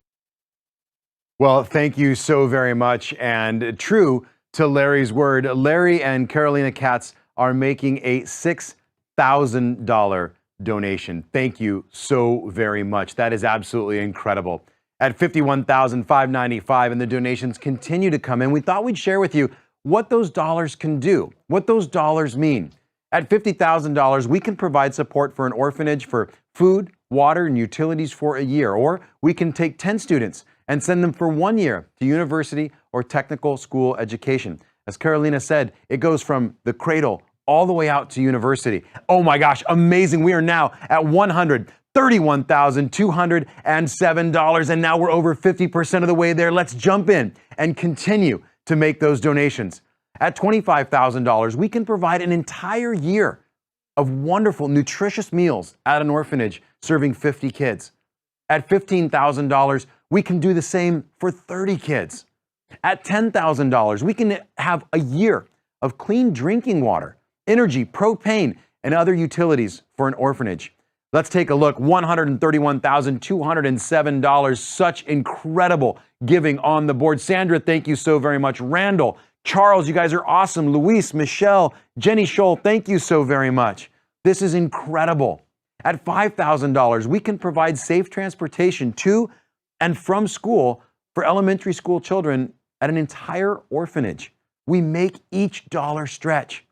Well, thank you so very much. And true to Larry's word, Larry and Carolina Katz are making a $6,000 donation. Thank you so very much. That is absolutely incredible. At $51,595, and the donations continue to come in, we thought we'd share with you what those dollars can do, what those dollars mean. At $50,000, we can provide support for an orphanage for food, water, and utilities for a year. Or we can take 10 students and send them for 1 year to university or technical school education. As Carolina said, it goes from the cradle all the way out to university. Oh my gosh, amazing. We are now at $131,207, and now we're over 50% of the way there. Let's jump in and continue to make those donations. At $25,000, we can provide an entire year of wonderful, nutritious meals at an orphanage serving 50 kids. At $15,000, we can do the same for 30 kids. At $10,000, we can have a year of clean drinking water, energy, propane, and other utilities for an orphanage. Let's take a look. $131,207. Such incredible giving on the board. Sandra, thank you so very much. Randall, Charles, you guys are awesome. Luis, Michelle, Jenny Scholl, thank you so very much. This is incredible. At $5,000, we can provide safe transportation to and from school for elementary school children at an entire orphanage. We make each dollar stretch.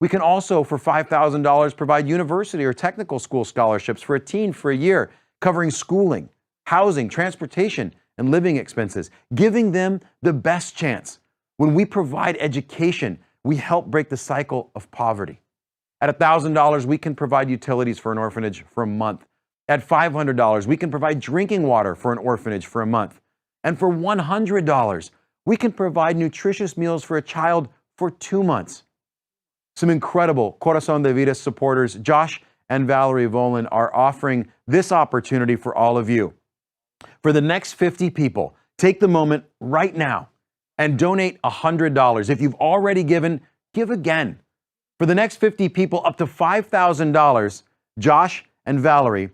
We can also, for $5,000, provide university or technical school scholarships for a teen for a year, covering schooling, housing, transportation, and living expenses, giving them the best chance. When we provide education, we help break the cycle of poverty. At $1,000, we can provide utilities for an orphanage for a month. At $500, we can provide drinking water for an orphanage for a month. And for $100, we can provide nutritious meals for a child for 2 months. Some incredible Corazon de Vida supporters, Josh and Valerie Volan, are offering this opportunity for all of you. For the next 50 people, take the moment right now and donate $100. If you've already given, give again. For the next 50 people, up to $5,000, Josh and Valerie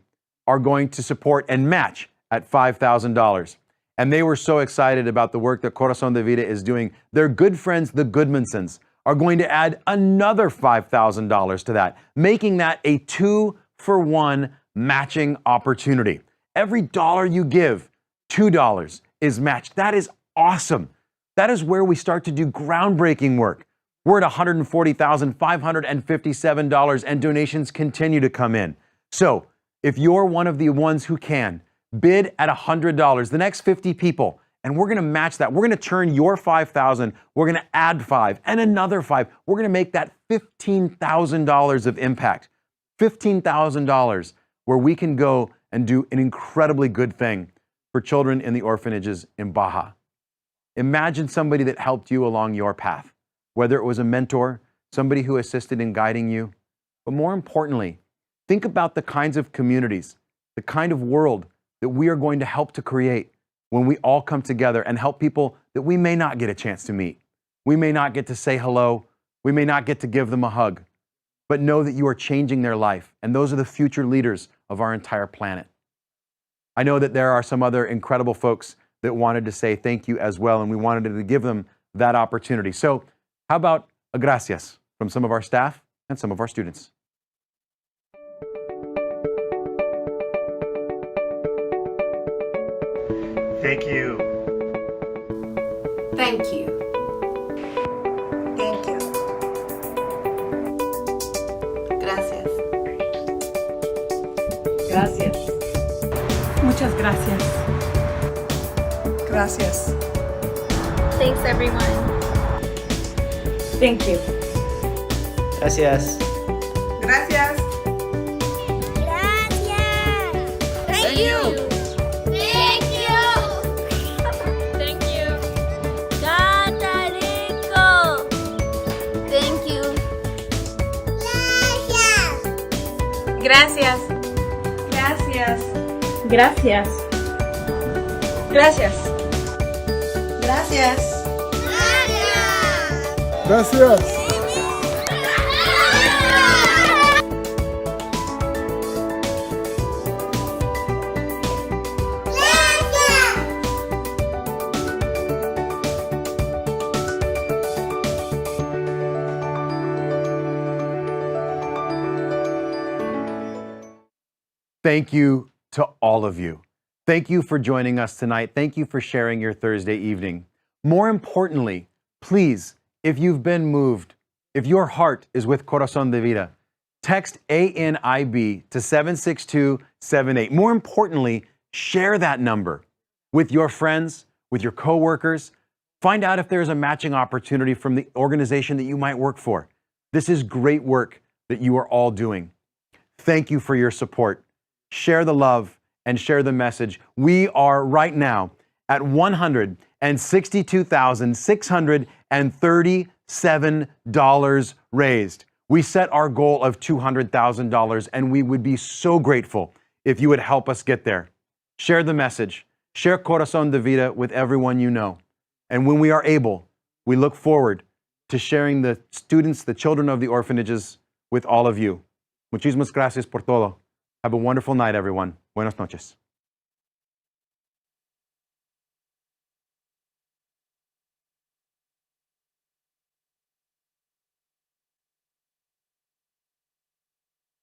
are going to support and match at $5,000. And they were so excited about the work that Corazon de Vida is doing. Their good friends, the Goodmansons, are going to add another $5,000 to that, making that a 2-for-1 matching opportunity. Every dollar you give, $2 is matched. That is awesome. That is where we start to do groundbreaking work. We're at $140,557, and donations continue to come in. So if you're one of the ones who can, bid at $100. The next 50 people and we're going to match that. We're going to turn your $5,000, we're going to add 5 and another 5. We're going to make that $15,000 of impact. $15,000 where we can go and do an incredibly good thing for children in the orphanages in Baja. Imagine somebody that helped you along your path, whether it was a mentor, somebody who assisted in guiding you, but more importantly, think about the kinds of communities, the kind of world that we are going to help to create when we all come together and help people that we may not get a chance to meet. We may not get to say hello. We may not get to give them a hug, but know that you are changing their life. And those are the future leaders of our entire planet. I know that there are some other incredible folks that wanted to say thank you as well, and we wanted to give them that opportunity. So how about a gracias from some of our staff and some of our students? Thank you. Thank you. Thank you. Gracias. Gracias. Muchas gracias. Gracias. Thanks, everyone. Thank you. Gracias. Gracias. Thank you. Gracias. Gracias. Gracias. Gracias. Gracias. Gracias. Thank you to all of you. Thank you for joining us tonight. Thank you for sharing your Thursday evening. More importantly, please, if you've been moved, if your heart is with Corazón de Vida, text ANIB to 76278. More importantly, share that number with your friends, with your coworkers. Find out if there's a matching opportunity from the organization that you might work for. This is great work that you are all doing. Thank you for your support. Share the love and share the message. We are right now at $162,637 raised. We set our goal of $200,000, and we would be so grateful if you would help us get there. Share the message. Share Corazón de Vida with everyone you know. And when we are able, we look forward to sharing the students, the children of the orphanages with all of you. Muchísimas gracias por todo. Have a wonderful night, everyone. Buenas noches.